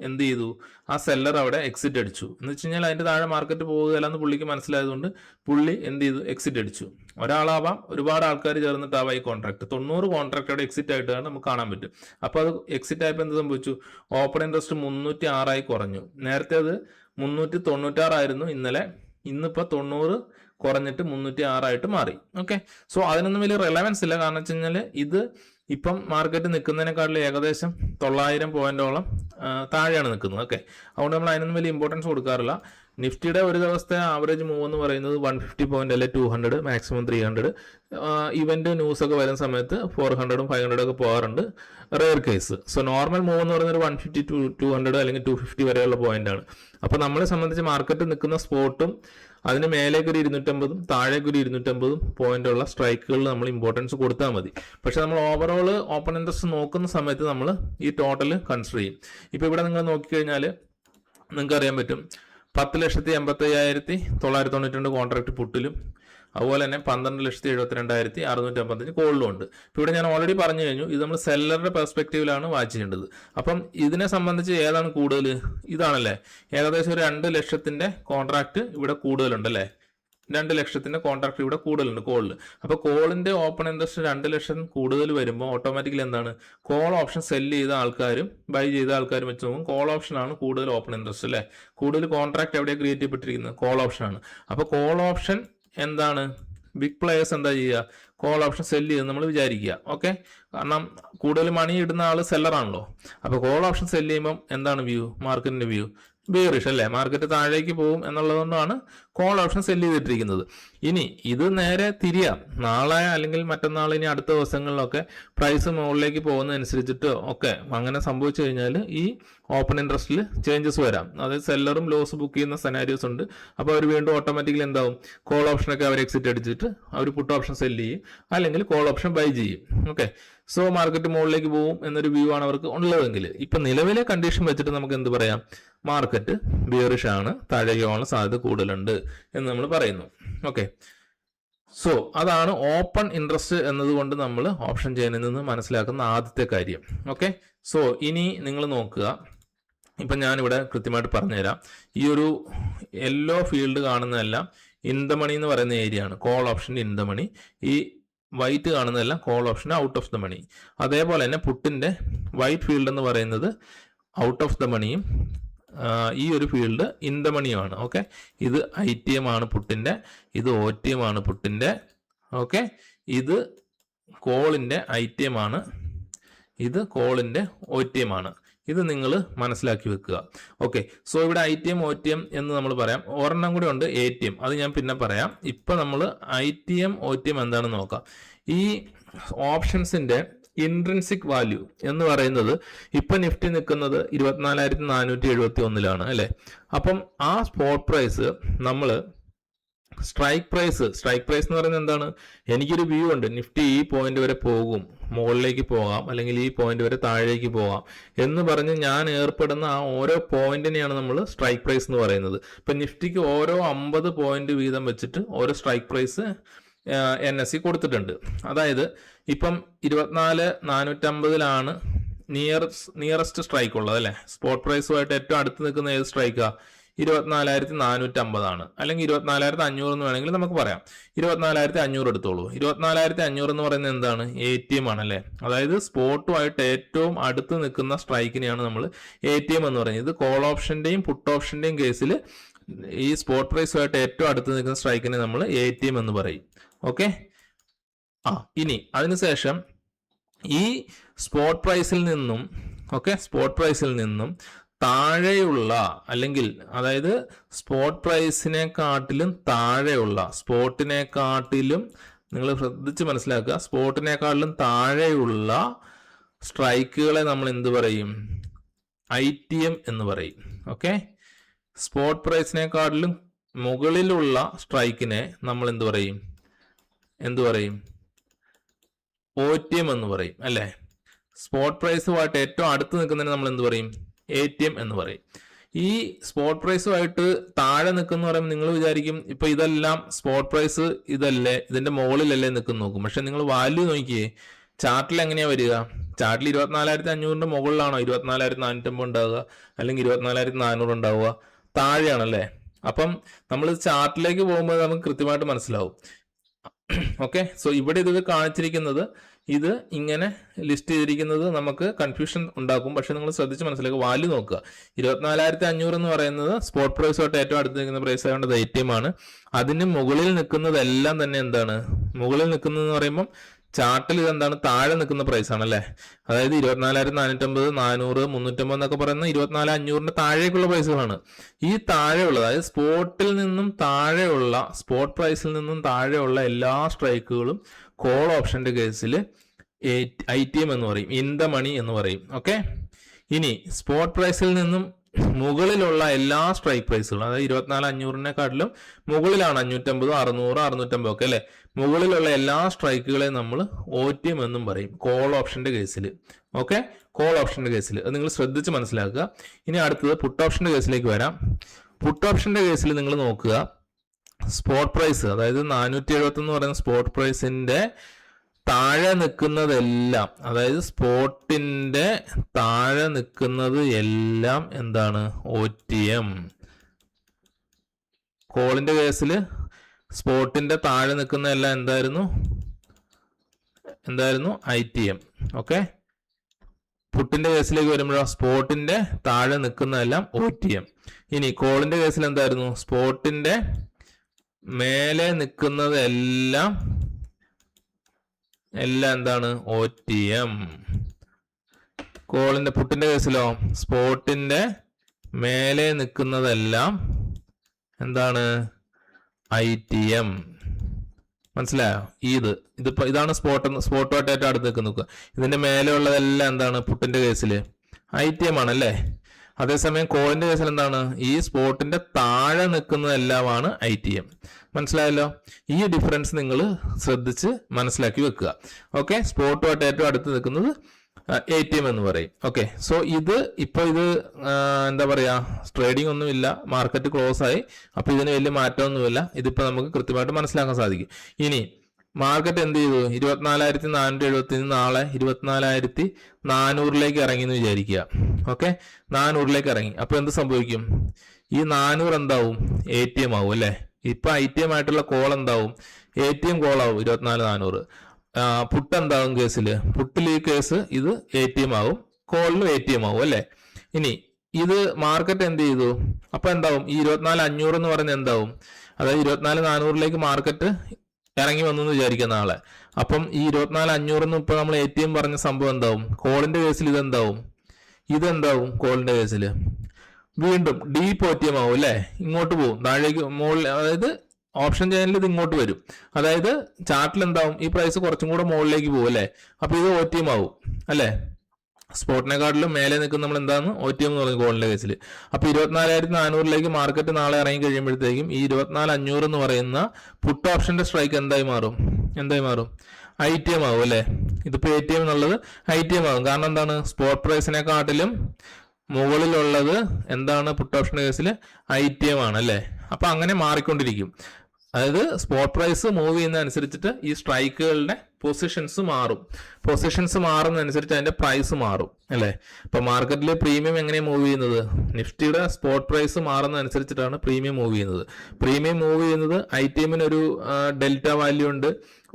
എന്ത് ചെയ്തു, ആ സെല്ലർ അവിടെ എക്സിറ്റ് അടിച്ചു. എന്ന് വെച്ച് കഴിഞ്ഞാൽ അതിന്റെ താഴെ മാർക്കറ്റ് പോകുകയല്ല എന്ന് പുള്ളിക്ക് മനസ്സിലായതുകൊണ്ട് പുള്ളി എന്ത് ചെയ്തു, എക്സിറ്റ് അടിച്ചു. ഒരാളാവാം, ഒരുപാട് ആൾക്കാർ ചേർന്നിട്ടാവാം ഈ കോൺട്രാക്ട്. 90 കോൺട്രാക്ട് അവിടെ എക്സിറ്റ് ആയിട്ടാണ് നമുക്ക് കാണാൻ പറ്റും. അപ്പൊ അത് എക്സിറ്റ് ആയപ്പോൾ എന്ത് സംഭവിച്ചു, ഓപ്പൺ ഇൻട്രസ്റ്റ് 306 കുറഞ്ഞു. നേരത്തെ അത് 396 ആയിരുന്നു ഇന്നലെ, ഇന്നിപ്പോ 90 കുറഞ്ഞിട്ട് 306 മാറി. ഓക്കെ, സോ അതിനൊന്നും വലിയ റെലവൻസ് ഇല്ല. കാരണം വെച്ച് കഴിഞ്ഞാൽ ഇത് ഇപ്പം മാർക്കറ്റ് നിൽക്കുന്നതിനെക്കാട്ടിൽ ഏകദേശം 900 പോയിന്റോളം താഴെയാണ് നിൽക്കുന്നത്. ഓക്കെ, അതുകൊണ്ട് നമ്മൾ അതിനൊന്നും വലിയ ഇമ്പോർട്ടൻസ് കൊടുക്കാറില്ല. നിഫ്റ്റിയുടെ ഒരു ദിവസത്തെ ആവറേജ് മൂവ് എന്ന് പറയുന്നത് 150 പോയിന്റ് അല്ലെ 200, മാക്സിമം 300. ഇവന്റ് ന്യൂസ് ഒക്കെ വരുന്ന സമയത്ത് 400ഉം 500 ഒക്കെ പോകാറുണ്ട്, rare case. So normal move എന്ന് പറയുന്നത് 150 to 200 അല്ലെങ്കിൽ 250 വരെയുള്ള പോയിന്റ് ആണ്. അപ്പൊ നമ്മളെ സംബന്ധിച്ച് മാർക്കറ്റ് നിൽക്കുന്ന സ്പോട്ടും അതിന് മേലേക്ക് ഒരു 250ഉം താഴേക്ക് ഒരു 250ഉം പോയിന്റ് ഉള്ള സ്ട്രൈക്കുകളിൽ നമ്മൾ ഇമ്പോർട്ടൻസ് കൊടുത്താൽ മതി. പക്ഷെ നമ്മൾ ഓവറോൾ ഓപ്പൺ ഇൻട്രസ്റ്റ് നോക്കുന്ന സമയത്ത് നമ്മൾ ഈ ടോട്ടൽ കൺസിഡർ ചെയ്യും. ഇപ്പൊ ഇവിടെ നിങ്ങൾ നോക്കിക്കഴിഞ്ഞാൽ നിങ്ങൾക്ക് അറിയാൻ പറ്റും 10,85,992 കോൺട്രാക്ട് പുട്ടിലും അതുപോലെ തന്നെ 12,72,655 കോളിലും ഉണ്ട്. ഇപ്പൊ ഇവിടെ ഞാൻ ഓൾറെഡി പറഞ്ഞു കഴിഞ്ഞു, ഇത് നമ്മൾ സെല്ലറുടെ പെർസ്പെക്റ്റീവിലാണ് വാച്ച് ചെയ്യേണ്ടത്. അപ്പം ഇതിനെ സംബന്ധിച്ച് ഏതാണ് കൂടുതൽ? ഇതാണല്ലേ. ഏകദേശം ഒരു 2 ലക്ഷത്തിന്റെ കോൺട്രാക്ട് ഇവിടെ കൂടുതലുണ്ട് അല്ലേ. 2 ലക്ഷത്തിന്റെ കോൺട്രാക്ട് ഇവിടെ കൂടുതലുണ്ട് കോളിൽ. അപ്പൊ കോളിന്റെ ഓപ്പൺ ഇൻട്രസ്റ്റ് 2 ലക്ഷം കൂടുതൽ വരുമ്പോൾ ഓട്ടോമാറ്റിക്കലി എന്താണ്, കോൾ ഓപ്ഷൻ സെല്ല് ചെയ്ത ആൾക്കാരും ബൈ ചെയ്ത ആൾക്കാരും വെച്ച് നോക്കും കോൾ ഓപ്ഷൻ ആണ് കൂടുതൽ ഓപ്പൺ ഇൻട്രസ്റ്റ് അല്ലേ. കൂടുതൽ കോൺട്രാക്ട് എവിടെ ക്രിയേറ്റ് ചെയ്യപ്പെട്ടിരിക്കുന്നത്? കോൾ ഓപ്ഷൻ ആണ്. അപ്പൊ കോൾ ഓപ്ഷൻ എന്താണ്, ബിഗ് പ്ലേയേഴ്സ് എന്താ ചെയ്യുക, കോൾ ഓപ്ഷൻ സെല്ല് ചെയ്ത് നമ്മൾ വിചാരിക്കുക. ഓക്കെ, കാരണം കൂടുതൽ മണി ഇടുന്ന ആള് സെല്ലറാണല്ലോ. അപ്പൊ കോൾ ഓപ്ഷൻ സെല്ല് ചെയ്യുമ്പോൾ എന്താണ് വ്യൂ, മാർക്കറ്റിന്റെ വ്യൂ ബെയറിഷ് അല്ലേ, മാർക്കറ്റ് താഴേക്ക് പോകും എന്നുള്ളതുകൊണ്ടാണ് കോൾ ഓപ്ഷൻ സെല്ല് ചെയ്തിട്ടിരിക്കുന്നത്. ഇനി ഇത് നേരെ തിരിയാം, നാളെ അല്ലെങ്കിൽ മറ്റന്നാൾ ഇനി അടുത്ത ദിവസങ്ങളിലൊക്കെ പ്രൈസ് മുകളിലേക്ക് പോകുന്നതനുസരിച്ചിട്ട് ഒക്കെ അങ്ങനെ സംഭവിച്ചു കഴിഞ്ഞാൽ ഈ ഓപ്പൺ ഇൻട്രസ്റ്റിൽ ചേഞ്ചസ് വരാം. അതായത് സെല്ലറും ലോസ് ബുക്ക് ചെയ്യുന്ന സെനാരിയോസ് ഉണ്ട്. അപ്പോൾ അവർ വീണ്ടും ഓട്ടോമാറ്റിക്കലി എന്താവും, കോൾ ഓപ്ഷനൊക്കെ അവർ എക്സിറ്റ് അടിച്ചിട്ട് അവർ പുട്ട് ഓപ്ഷൻ സെല്ല് ചെയ്യും അല്ലെങ്കിൽ കോൾ ഓപ്ഷൻ ബൈ ചെയ്യും. ഓക്കെ, സോ മാർക്കറ്റ് മുകളിലേക്ക് പോകും എന്നൊരു വ്യൂ ആണ് അവർക്ക് ഉള്ളതെങ്കിൽ ഇപ്പൊ നിലവിലെ കണ്ടീഷൻ വെച്ചിട്ട് നമുക്ക് എന്ത് പറയാം, മാർക്കറ്റ് ബിയറിഷ് ആണ്, താഴേക്ക് പോകാനുള്ള സാധ്യത കൂടുതലുണ്ട് എന്ന് നമ്മൾ പറയുന്നു. ഓക്കെ, സോ അതാണ് ഓപ്പൺ ഇൻട്രസ്റ്റ് എന്നതുകൊണ്ട് നമ്മൾ ഓപ്ഷൻ ചെയിനിൽ നിന്ന് മനസ്സിലാക്കുന്ന ആദ്യത്തെ കാര്യം. ഓക്കെ, സോ ഇനി നിങ്ങൾ നോക്കുക, ഇപ്പൊ ഞാനിവിടെ കൃത്യമായിട്ട് പറഞ്ഞുതരാം. ഈ ഒരു യെല്ലോ ഫീൽഡ് കാണുന്നതെല്ലാം ഇൻ ദ മണി എന്ന് പറയുന്ന ഏരിയ ആണ്, കോൾ ഓപ്ഷന്റെ ഇൻ ദ മണി. ഈ വൈറ്റ് കാണുന്നതെല്ലാം call option out of the money. അതേപോലെ തന്നെ പുട്ടിന്റെ വൈറ്റ് ഫീൽഡ് എന്ന് പറയുന്നത് ഔട്ട് ഓഫ് ദ മണിയും ഈ ഒരു ഫീൽഡ് ഇൻ ദ മണിയുമാണ്. ഓക്കെ, ഇത് ITM ആണ് പുട്ടിന്റെ, ഇത് OTM ആണ് പുട്ടിന്റെ. ഓക്കെ, ഇത് കോളിന്റെ ITM ആണ്, ഇത് കോളിന്റെ OTM ആണ്. ഇത് നിങ്ങൾ മനസ്സിലാക്കി വെക്കുക. ഓക്കെ, സോ ഇവിടെ ITM OTM എന്ന് നമ്മൾ പറയാം. ഒരെണ്ണം കൂടി ഉണ്ട് ATM, അത് ഞാൻ പിന്നെ പറയാം. ഇപ്പൊ നമ്മൾ ITM OTM എന്താണെന്ന് നോക്കാം. ഈ ഓപ്ഷൻസിന്റെ ഇൻട്രിൻസിക് വാല്യൂ എന്ന് പറയുന്നത് ഇപ്പൊ നിഫ്റ്റി നിൽക്കുന്നത് 24,471 അല്ലെ. അപ്പം ആ സ്പോട്ട് പ്രൈസ് നമ്മൾ സ്ട്രൈക്ക് പ്രൈസ് എന്ന് പറയുന്നത് എന്താണ്, എനിക്കൊരു വ്യൂ ഉണ്ട് നിഫ്റ്റി ഈ പോയിന്റ് വരെ പോകും, മുകളിലേക്ക് പോകാം അല്ലെങ്കിൽ ഈ പോയിന്റ് വരെ താഴേക്ക് പോകാം എന്ന് പറഞ്ഞ് ഞാൻ ഏർപ്പെടുന്ന ആ ഓരോ പോയിന്റിനെയാണ് നമ്മൾ സ്ട്രൈക്ക് പ്രൈസ് എന്ന് പറയുന്നത്. ഇപ്പൊ നിഫ്റ്റിക്ക് ഓരോ 50 പോയിന്റ് വീതം വെച്ചിട്ട് ഓരോ സ്ട്രൈക്ക് പ്രൈസ് NSE കൊടുത്തിട്ടുണ്ട്. അതായത് ഇപ്പം 24,450 നിയറസ്റ്റ് സ്ട്രൈക്ക് ഉള്ളത് അല്ലെ. സ്പോട്ട് പ്രൈസുമായിട്ട് ഏറ്റവും അടുത്ത് നിൽക്കുന്ന ഏത് സ്ട്രൈക്കാ? 24,450 അല്ലെങ്കിൽ 24,500 എന്ന് വേണമെങ്കിൽ നമുക്ക് പറയാം. 24,500 എടുത്തോളൂ. 24,500 എന്ന് പറയുന്നത് എന്താണ്? ATM ആണല്ലേ. അതായത് സ്പോട്ടുമായിട്ട് ഏറ്റവും അടുത്ത് നിൽക്കുന്ന സ്ട്രൈക്കിനെയാണ് നമ്മൾ ATM എന്ന് പറയുന്നത്. ഇത് കോൾ ഓപ്ഷന്റെയും പുട്ട് ഓപ്ഷന്റെയും കേസിൽ ഈ സ്പോട്ട് പ്രൈസുമായിട്ട് ഏറ്റവും അടുത്ത് നിൽക്കുന്ന സ്ട്രൈക്കിനെ നമ്മൾ ATM എന്ന് പറയും. ഓക്കെ, ഇനി അതിനുശേഷം ഈ സ്പോട്ട് പ്രൈസിൽ നിന്നും താഴെയുള്ള അല്ലെങ്കിൽ അതായത് സ്പോട്ട് പ്രൈസിനെക്കാട്ടിലും താഴെയുള്ള, സ്പോട്ടിനെക്കാട്ടിലും നിങ്ങൾ ശ്രദ്ധിച്ച് മനസ്സിലാക്കുക, സ്പോട്ടിനെക്കാട്ടിലും താഴെയുള്ള സ്ട്രൈക്കുകളെ നമ്മൾ എന്ത് പറയും? ITM എന്ന് പറയും. ഓക്കെ, സ്പോട്ട് പ്രൈസിനെക്കാട്ടിലും മുകളിലുള്ള സ്ട്രൈക്കിനെ നമ്മൾ എന്ത് പറയും? OTM എന്ന് പറയും അല്ലെ. സ്പോട്ട് പ്രൈസുമായിട്ട് ഏറ്റവും അടുത്ത് നിൽക്കുന്നതിന് നമ്മൾ എന്ത് പറയും? ATM എന്ന് പറയും. ഈ സ്പോട്ട് പ്രൈസുമായിട്ട് താഴെ നിൽക്കുന്ന പറയുമ്പോൾ നിങ്ങൾ വിചാരിക്കും ഇപ്പൊ ഇതെല്ലാം സ്പോട്ട് പ്രൈസ് ഇതല്ലേ, ഇതിന്റെ മുകളിലല്ലേ നിൽക്കുന്ന നോക്കും. പക്ഷെ നിങ്ങൾ വാല്യൂ നോക്കിയേ, ചാർട്ടിൽ എങ്ങനെയാ വരിക? ചാർട്ടിൽ 24,500 മുകളിലാണോ 24,450 ഉണ്ടാവുക അല്ലെങ്കിൽ 24,400 ഉണ്ടാവുക? താഴെയാണല്ലേ. അപ്പം നമ്മൾ ചാർട്ടിലേക്ക് പോകുമ്പോൾ നമുക്ക് കൃത്യമായിട്ട് മനസ്സിലാവും. ഓക്കെ, സോ ഇവിടെ ഇത് കാണിച്ചിരിക്കുന്നത്, ഇത് ഇങ്ങനെ ലിസ്റ്റ് ചെയ്തിരിക്കുന്നത് നമുക്ക് കൺഫ്യൂഷൻ ഉണ്ടാക്കും. പക്ഷെ നിങ്ങൾ ശ്രദ്ധിച്ച് മനസ്സിലാക്കുക, വാല്യൂ നോക്കുക. 24,500 എന്ന് പറയുന്നത് സ്പോട്ട് പ്രൈസുമായിട്ട് ഏറ്റവും അടുത്ത് നിൽക്കുന്ന പ്രൈസ് ആയതുകൊണ്ട് ATM ആണ്. അതിന് മുകളിൽ നിൽക്കുന്നതെല്ലാം തന്നെ എന്താണ്? മുകളിൽ നിൽക്കുന്നതെന്ന് പറയുമ്പോൾ ചാർട്ടിൽ ഇതെന്താണ്, താഴെ നിൽക്കുന്ന പ്രൈസ് ആണല്ലേ. അതായത് 24,450, 400, 350 എന്നൊക്കെ പറയുന്ന 24,500 താഴേക്കുള്ള പ്രൈസുകളാണ്. ഈ താഴെയുള്ളത്, അതായത് സ്പോട്ടിൽ നിന്നും താഴെയുള്ള, സ്പോട്ട് പ്രൈസിൽ നിന്നും താഴെയുള്ള എല്ലാ സ്ട്രൈക്കുകളും കോൾ ഓപ്ഷന്റെ കേസിൽ ITM എന്ന് പറയും, ഇൻ ദ മണി എന്ന് പറയും. ഓക്കെ. ഇനി സ്പോട്ട് പ്രൈസിൽ നിന്നും മുകളിലുള്ള എല്ലാ സ്ട്രൈക്ക് പ്രൈസുകളും, അതായത് 24,500-നെക്കാട്ടിലും മുകളിലാണ് 550, 600, 650 ഒക്കെ അല്ലെ, മുകളിലുള്ള എല്ലാ സ്ട്രൈക്കുകളെയും നമ്മൾ OTM എന്നും പറയും കോൾ ഓപ്ഷന്റെ കേസിൽ. ഓക്കെ, കോൾ ഓപ്ഷന്റെ കേസിൽ അത് നിങ്ങൾ ശ്രദ്ധിച്ച് മനസ്സിലാക്കുക. ഇനി അടുത്തത് പുട്ട് ഓപ്ഷന്റെ കേസിലേക്ക് വരാം. പുട്ട് ഓപ്ഷന്റെ കേസിൽ നിങ്ങൾ നോക്കുക, സ്പോട്ട് പ്രൈസ്, അതായത് 471 എന്ന് പറയുന്ന സ്പോട്ട് പ്രൈസിന്റെ താഴെ നിൽക്കുന്നതെല്ലാം, അതായത് സ്പോട്ടിന്റെ താഴെ നിൽക്കുന്നത് എല്ലാം എന്താണ്, OTM. കോളിന്റെ കേസിൽ സ്പോട്ടിന്റെ താഴെ നിൽക്കുന്ന എല്ലാം എന്തായിരുന്നു ITM. ഓക്കെ. പുട്ടിന്റെ കേസിലേക്ക് വരുമ്പോഴോ സ്പോട്ടിന്റെ താഴെ നിൽക്കുന്നതെല്ലാം OTM. ഇനി കോളിന്റെ കേസിൽ എന്തായിരുന്നു, സ്പോട്ടിന്റെ മേലെ നിൽക്കുന്നത് എല്ലാം എന്താണ്, OTM. കോളിന്റെ പുട്ടിന്റെ കേസിലോ സ്പോട്ടിന്റെ മേലെ നിൽക്കുന്നതെല്ലാം എന്താണ്, ITM. മനസ്സിലായോ? ഇതാണ് സ്പോട്ടുമായിട്ട് ഏറ്റവും അടുത്ത് നിൽക്കുക. ഇതിന്റെ മേലെ ഉള്ളതെല്ലാം എന്താണ്, പുട്ടിന്റെ കേസിൽ ITM ആണല്ലേ. അതേസമയം കോളിന്റെ കേസിൽ എന്താണ്, ഈ സ്പോട്ടിന്റെ താഴെ നിൽക്കുന്നതെല്ലാമാണ് ITM. മനസ്സിലായല്ലോ? ഈ ഡിഫറൻസ് നിങ്ങൾ ശ്രദ്ധിച്ച് മനസ്സിലാക്കി വെക്കുക. ഓക്കെ. സ്പോട്ടുമായിട്ട് ഏറ്റവും അടുത്ത് നിൽക്കുന്നത് ATM എന്ന് പറയും. ഓക്കെ. സോ ഇത് എന്താ പറയാ, ട്രേഡിംഗ് ഒന്നുമില്ല, മാർക്കറ്റ് ക്ലോസ് ആയി, അപ്പൊ ഇതിന് വലിയ മാറ്റമൊന്നുമില്ല. ഇതിപ്പോ നമുക്ക് കൃത്യമായിട്ട് മനസ്സിലാക്കാൻ സാധിക്കും. ഇനി മാർക്കറ്റ് എന്ത് ചെയ്തു, 24,470 നാളെ 24,400 ഇറങ്ങി എന്ന് വിചാരിക്കുക. ഓക്കെ, 400 ഇറങ്ങി. അപ്പൊ എന്ത് സംഭവിക്കും, ഈ 400 എന്താവും, ATM ആവും അല്ലെ. ഇപ്പൊ ITM ആയിട്ടുള്ള കോൾ എന്താവും, ATM കോൾ ആവും 24,400. പുട്ട് എന്താവും കേസില്, പുട്ടിൽ ഈ കേസ് ഇത് ATM ആവും, കോളിലും ATM ആവും അല്ലെ. ഇനി ഇത് മാർക്കറ്റ് എന്ത് ചെയ്തു, അപ്പൊ എന്താവും, ഈ 24,500 എന്ന് പറയുന്നത് എന്താവും, അതായത് 24,400 മാർക്കറ്റ് ഇറങ്ങി വന്നു എന്ന് വിചാരിക്കുക നാളെ. അപ്പം ഈ 24,500 ഇപ്പൊ നമ്മൾ ATM പറഞ്ഞ സംഭവം എന്താവും, കോളിന്റെ കേസിൽ ഇതെന്താവും കോളിന്റെ കേസിൽ വീണ്ടും ഡീപ്പ് OTM ആവും അല്ലെ. ഇങ്ങോട്ട് പോകും, താഴേക്ക് മുകളിൽ, അതായത് ഓപ്ഷൻ ചാനലിൽ ഇത് ഇങ്ങോട്ട് വരും. അതായത് ചാർട്ടിൽ എന്താവും, ഈ പ്രൈസ് കുറച്ചും കൂടെ മുകളിലേക്ക് പോകും അല്ലെ. അപ്പൊ ഇത് OTM ആവും അല്ലെ. സ്പോട്ടിനെക്കാട്ടിലും മേലെ നിൽക്കുന്ന നമ്മൾ എന്താണ്, OTM എന്ന് പറയുന്നത് കോളിന്റെ കേസിൽ. അപ്പൊ 24,400 മാർക്കറ്റ് നാളെ ഇറങ്ങി കഴിയുമ്പോഴത്തേക്കും ഈ 24,500 എന്ന് പറയുന്ന പുട്ട് ഓപ്ഷന്റെ സ്ട്രൈക്ക് എന്തായി മാറും, ITM ആവും അല്ലെ. ഇതിപ്പോ ATM എന്നുള്ളത് ITM ആവും. കാരണം എന്താണ്, സ്പോട്ട് പ്രൈസിനെക്കാട്ടിലും മുകളിലുള്ളത് എന്താണ്, പുട്ട് ഓപ്ഷന്റെ കേസിൽ ITM ആണ് അല്ലെ. അപ്പൊ അങ്ങനെ മാറിക്കൊണ്ടിരിക്കും. അതായത് സ്പോട്ട് പ്രൈസ് മൂവ് ചെയ്യുന്ന അനുസരിച്ചിട്ട് ഈ സ്ട്രൈക്കുകളുടെ പൊസിഷൻസ് മാറുന്നതനുസരിച്ച് അതിന്റെ പ്രൈസ് മാറും അല്ലെ. ഇപ്പൊ മാർക്കറ്റിൽ പ്രീമിയം എങ്ങനെയാണ് മൂവ് ചെയ്യുന്നത്, നിഫ്റ്റിയുടെ സ്പോട്ട് പ്രൈസ് മാറുന്ന അനുസരിച്ചിട്ടാണ് പ്രീമിയം മൂവ് ചെയ്യുന്നത്. പ്രീമിയം മൂവ് ചെയ്യുന്നത് ITM-ന് ഒരു ഡെൽറ്റ വാല്യൂ ഉണ്ട്,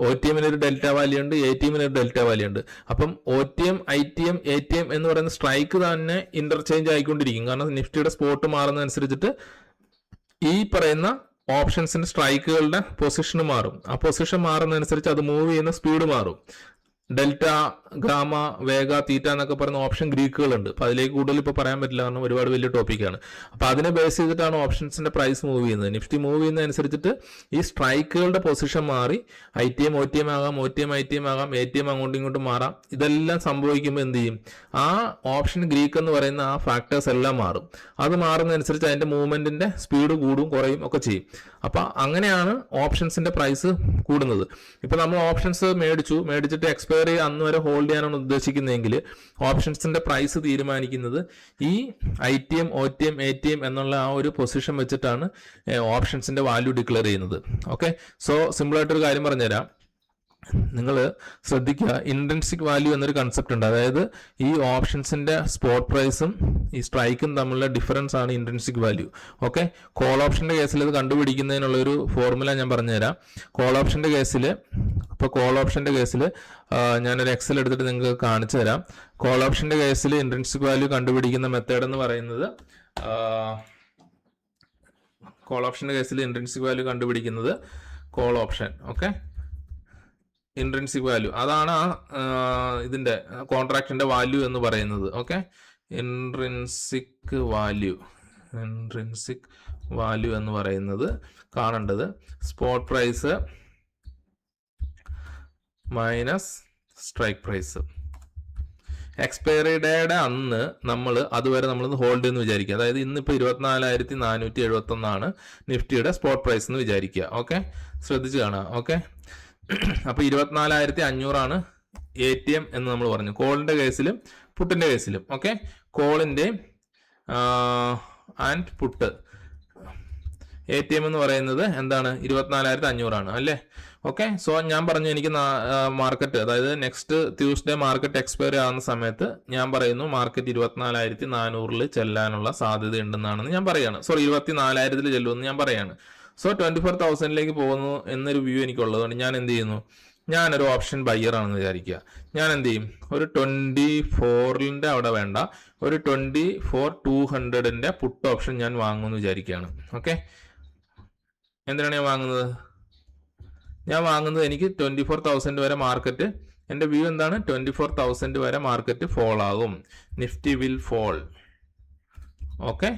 OTM-ന് ഒരു ഡെൽറ്റ വാല്യൂ ഉണ്ട്, ATM-ന് ഒരു ഡെൽറ്റ വാല്യൂ ഉണ്ട്. അപ്പം OTM, ITM, ATM എന്ന് പറയുന്ന സ്ട്രൈക്ക് തന്നെ ഇന്റർചേഞ്ച് ആയിക്കൊണ്ടിരിക്കും. കാരണം നിഫ്റ്റിയുടെ സ്പോട്ട് മാറുന്നതനുസരിച്ചിട്ട് ഈ പറയുന്ന ഓപ്ഷൻസിന്റെ സ്ട്രൈക്കുകളുടെ പൊസിഷൻ മാറും. ആ പൊസിഷൻ മാറുന്നതനുസരിച്ച് അത് മൂവ് ചെയ്യുന്ന സ്പീഡ് മാറും. ഡെൽറ്റ, ഗാമ, വേഗ, തീറ്റ എന്നൊക്കെ പറയുന്ന ഓപ്ഷൻ ഗ്രീക്കുകളുണ്ട്. അപ്പൊ അതിലേക്ക് കൂടുതൽ ഇപ്പൊ പറയാൻ പറ്റില്ല, കാരണം ഒരുപാട് വലിയ ടോപ്പിക്കാണ്. അപ്പൊ അതിനെ ബേസ് ചെയ്തിട്ടാണ് ഓപ്ഷൻസിന്റെ പ്രൈസ് മൂവ് ചെയ്യുന്നത്. നിഫ്റ്റി മൂവ് ചെയ്യുന്നതനുസരിച്ചിട്ട് ഈ സ്ട്രൈക്കുകളുടെ പൊസിഷൻ മാറി ITM OTM ആകാം, OTM ITM ആകാം, ATM അങ്ങോട്ടും ഇങ്ങോട്ടും മാറാം. ഇതെല്ലാം സംഭവിക്കുമ്പോൾ എന്ത് ചെയ്യും, ആ ഓപ്ഷൻ ഗ്രീക്ക് എന്ന് പറയുന്ന ആ ഫാക്ടേഴ്സ് എല്ലാം മാറും. അത് മാറുന്നതനുസരിച്ച് അതിന്റെ മൂവ്മെന്റിന്റെ സ്പീഡ് കൂടും കുറയും ഒക്കെ ചെയ്യും. അപ്പൊ അങ്ങനെയാണ് ഓപ്ഷൻസിന്റെ പ്രൈസ് കൂടുന്നത്. ഇപ്പൊ നമ്മൾ ഓപ്ഷൻസ് മേടിച്ചിട്ട് എക്സ്പയറി അന്ന് വരെ ഹോൾഡ് ചെയ്യാനാണ് ഉദ്ദേശിക്കുന്നതെങ്കിൽ ഓപ്ഷൻസിന്റെ പ്രൈസ് തീരുമാനിക്കുന്നത് ഈ ITM, OTM, ATM എന്നുള്ള ആ ഒരു പൊസിഷൻ വെച്ചിട്ടാണ് ഓപ്ഷൻസിന്റെ വാല്യൂ ഡിക്ലെയർ ചെയ്യുന്നത്. ഓക്കെ. സോ സിമ്പിൾ ആയിട്ടൊരു കാര്യം പറഞ്ഞുതരാം, നിങ്ങൾ ശ്രദ്ധിക്കുക. ഇൻട്രിൻസിക് വാല്യൂ എന്നൊരു കൺസെപ്റ്റ് ഉണ്ട്. അതായത് ഈ ഓപ്ഷൻസിന്റെ സ്പോട്ട് പ്രൈസും ഈ സ്ട്രൈക്കും തമ്മിലുള്ള ഡിഫറൻസ് ആണ് ഇൻട്രിൻസിക് വാല്യൂ. ഓക്കെ. കോൾ ഓപ്ഷന്റെ കേസിൽ ഇത് കണ്ടുപിടിക്കുന്നതിനുള്ള ഒരു ഫോർമുല ഞാൻ പറഞ്ഞുതരാം. കോൾ ഓപ്ഷന്റെ കേസിൽ ഞാനൊരു എക്സൽ എടുത്തിട്ട് നിങ്ങൾക്ക് കാണിച്ചു തരാം. കോൾ ഓപ്ഷന്റെ കേസിൽ ഇൻട്രിൻസിക് വാല്യൂ കണ്ടുപിടിക്കുന്ന മെത്തേഡ് എന്ന് പറയുന്നത്, കോൾ ഓപ്ഷന്റെ കേസിൽ ഇൻട്രിൻസിക് വാല്യൂ കണ്ടുപിടിക്കുന്നത് call option. Okay. Intrinsic value, അതാണ് ഇതിന്റെ കോൺട്രാക്റ്റിന്റെ വാല്യൂ എന്ന് പറയുന്നത്. ഓക്കെ, ഇൻട്രിൻസിക് വാല്യൂ എന്ന് പറയുന്നത് കാണേണ്ടത് spot price minus strike price. Expiry ഡേയുടെ അന്ന് അതുവരെ നമ്മൾ ഹോൾഡ് എന്ന് വിചാരിക്കുക. അതായത് ഇന്നിപ്പോൾ 24,471 നിഫ്റ്റിയുടെ സ്പോട്ട് പ്രൈസ് എന്ന് വിചാരിക്കുക. ഓക്കെ, ശ്രദ്ധിച്ച് കാണുക. ഓക്കെ, അപ്പോൾ 24,500 ATM എന്ന് നമ്മൾ പറഞ്ഞു, കോളിന്റെ കേസിലും പുട്ടിന്റെ കേസിലും. ഓക്കെ, കോളിന്റെയും ആൻഡ് പുട്ട് ATM എന്ന് പറയുന്നത് എന്താണ്? 24,500 അല്ലേ? ഓക്കെ, സോ ഞാൻ പറഞ്ഞു എനിക്ക് മാർക്കറ്റ്, അതായത് നെക്സ്റ്റ് ട്യൂസ്ഡേ മാർക്കറ്റ് എക്സ്പയറി ആവുന്ന സമയത്ത് ഞാൻ പറയുന്നു മാർക്കറ്റ് 24,400 ചെല്ലാനുള്ള സാധ്യത ഉണ്ടെന്നാണെന്ന് ഞാൻ പറയാണ്. സോറി, 24,000 ചെല്ലുമെന്ന് ഞാൻ പറയാണ്. സോ 24,000 പോകുന്നു എന്നൊരു വ്യൂ എനിക്കുള്ളതുകൊണ്ട് ഞാൻ എന്ത് ചെയ്യുന്നു? ഞാനൊരു ഓപ്ഷൻ ബയ്യർ ആണെന്ന് വിചാരിക്കുക. ഞാൻ എന്ത് ചെയ്യും? ഒരു 24 അവിടെ വേണ്ട, ഒരു 24,200 പുട്ട് ഓപ്ഷൻ ഞാൻ വാങ്ങുമെന്ന് വിചാരിക്കുകയാണ്. ഓക്കെ, എന്തിനാണ് ഞാൻ വാങ്ങുന്നത്? എനിക്ക് 24,000 വരെ മാർക്കറ്റ്, എൻ്റെ വ്യൂ എന്താണ്? 24,000 വരെ മാർക്കറ്റ് ഫോൾ ആകും. Nifty will fall. ഓക്കെ,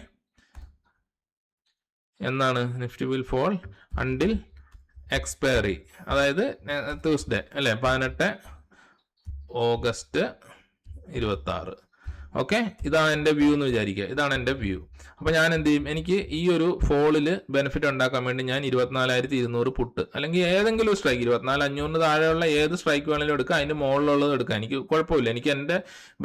എന്നാണ് Nifty will fall until expiry, അതായത് ട്യൂസ്ഡേ അല്ലേ, 18 ഓഗസ്റ്റ് 26. ഓക്കെ, ഇതാണ് എൻ്റെ വ്യൂ എന്ന് വിചാരിക്കുക. ഇതാണ് എൻ്റെ വ്യൂ. അപ്പോൾ ഞാൻ എന്ത് ചെയ്യും? എനിക്ക് ഈ ഒരു ഫോളിൽ ബെനിഫിറ്റ് ഉണ്ടാക്കാൻ വേണ്ടി ഞാൻ 24,200 പുട്ട്, അല്ലെങ്കിൽ ഏതെങ്കിലും ഒരു സ്ട്രൈക്ക്, 24,500 താഴെയുള്ള ഏത് സ്ട്രൈക്ക് വേണമെങ്കിലും എടുക്കാം, അതിൻ്റെ മുകളിലുള്ളത് എടുക്കാം, എനിക്ക് കുഴപ്പമില്ല. എനിക്ക് എൻ്റെ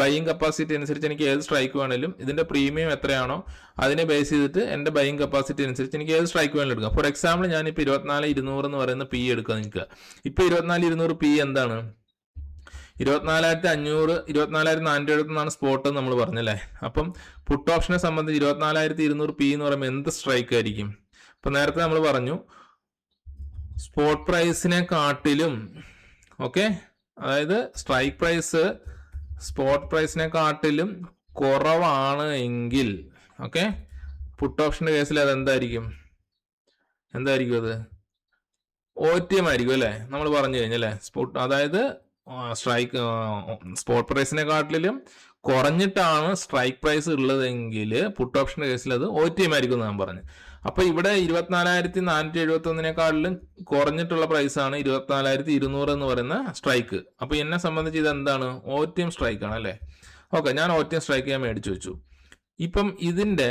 ബൈയിങ് കപ്പാസിറ്റി അനുസരിച്ച് എനിക്ക് ഏത് സ്ട്രൈക്ക് വേണമെങ്കിലും, ഇതിൻ്റെ പ്രീമിയം എത്രയാണോ അതിനെ ബേസ് ചെയ്തിട്ട് എൻ്റെ ബൈയിങ് കപ്പാസിറ്റി അനുസരിച്ച് എനിക്ക് ഏത് സ്ട്രൈക്ക് വേണമെങ്കിലും എടുക്കാം. ഫോർ എക്സാമ്പിൾ ഞാനിപ്പോൾ 24,200 എന്ന് പറയുന്ന പി എടുക്കുക നിൽക്കുക. ഇപ്പോൾ 24,200 പി എന്താണ്? 24,500, 24,471 സ്പോട്ട് നമ്മൾ പറഞ്ഞല്ലേ. അപ്പം പുട്ട് ഓപ്ഷനെ സംബന്ധിച്ച് 24,200 പി എന്ന് പറയുമ്പോൾ എന്ത് സ്ട്രൈക്ക് ആയിരിക്കും? അപ്പൊ നേരത്തെ നമ്മൾ പറഞ്ഞു സ്പോട്ട് പ്രൈസിനെ കാട്ടിലും, ഓക്കെ, അതായത് സ്ട്രൈക്ക് പ്രൈസ് സ്പോട്ട് പ്രൈസിനെ കാട്ടിലും കുറവാണ് എങ്കിൽ, ഓക്കെ, പുട്ട് ഓപ്ഷന്റെ കേസിൽ അത് എന്തായിരിക്കും? അത് OTM ആയിരിക്കും അല്ലേ? നമ്മൾ പറഞ്ഞു കഴിഞ്ഞല്ലേ, അതായത് സ്ട്രൈക്ക് സ്പോട്ട് പ്രൈസിനെ കാട്ടിലും കുറഞ്ഞിട്ടാണ് സ്ട്രൈക്ക് പ്രൈസ് ഉള്ളതെങ്കിൽ പുട്ട് ഓപ്ഷന്റെ കേസിൽ അത് OTM ആയിരിക്കും എന്ന് ഞാൻ പറഞ്ഞു. അപ്പൊ ഇവിടെ 24,471 കുറഞ്ഞിട്ടുള്ള പ്രൈസാണ് 24,200 എന്ന് പറയുന്ന സ്ട്രൈക്ക്. അപ്പൊ എന്നെ സംബന്ധിച്ച് ഇത് എന്താണ്? OTM സ്ട്രൈക്ക് ആണ് അല്ലേ? ഓക്കെ, ഞാൻ OTM സ്ട്രൈക്ക് ഞാൻ മേടിച്ചു വെച്ചു. ഇപ്പം ഇതിന്റെ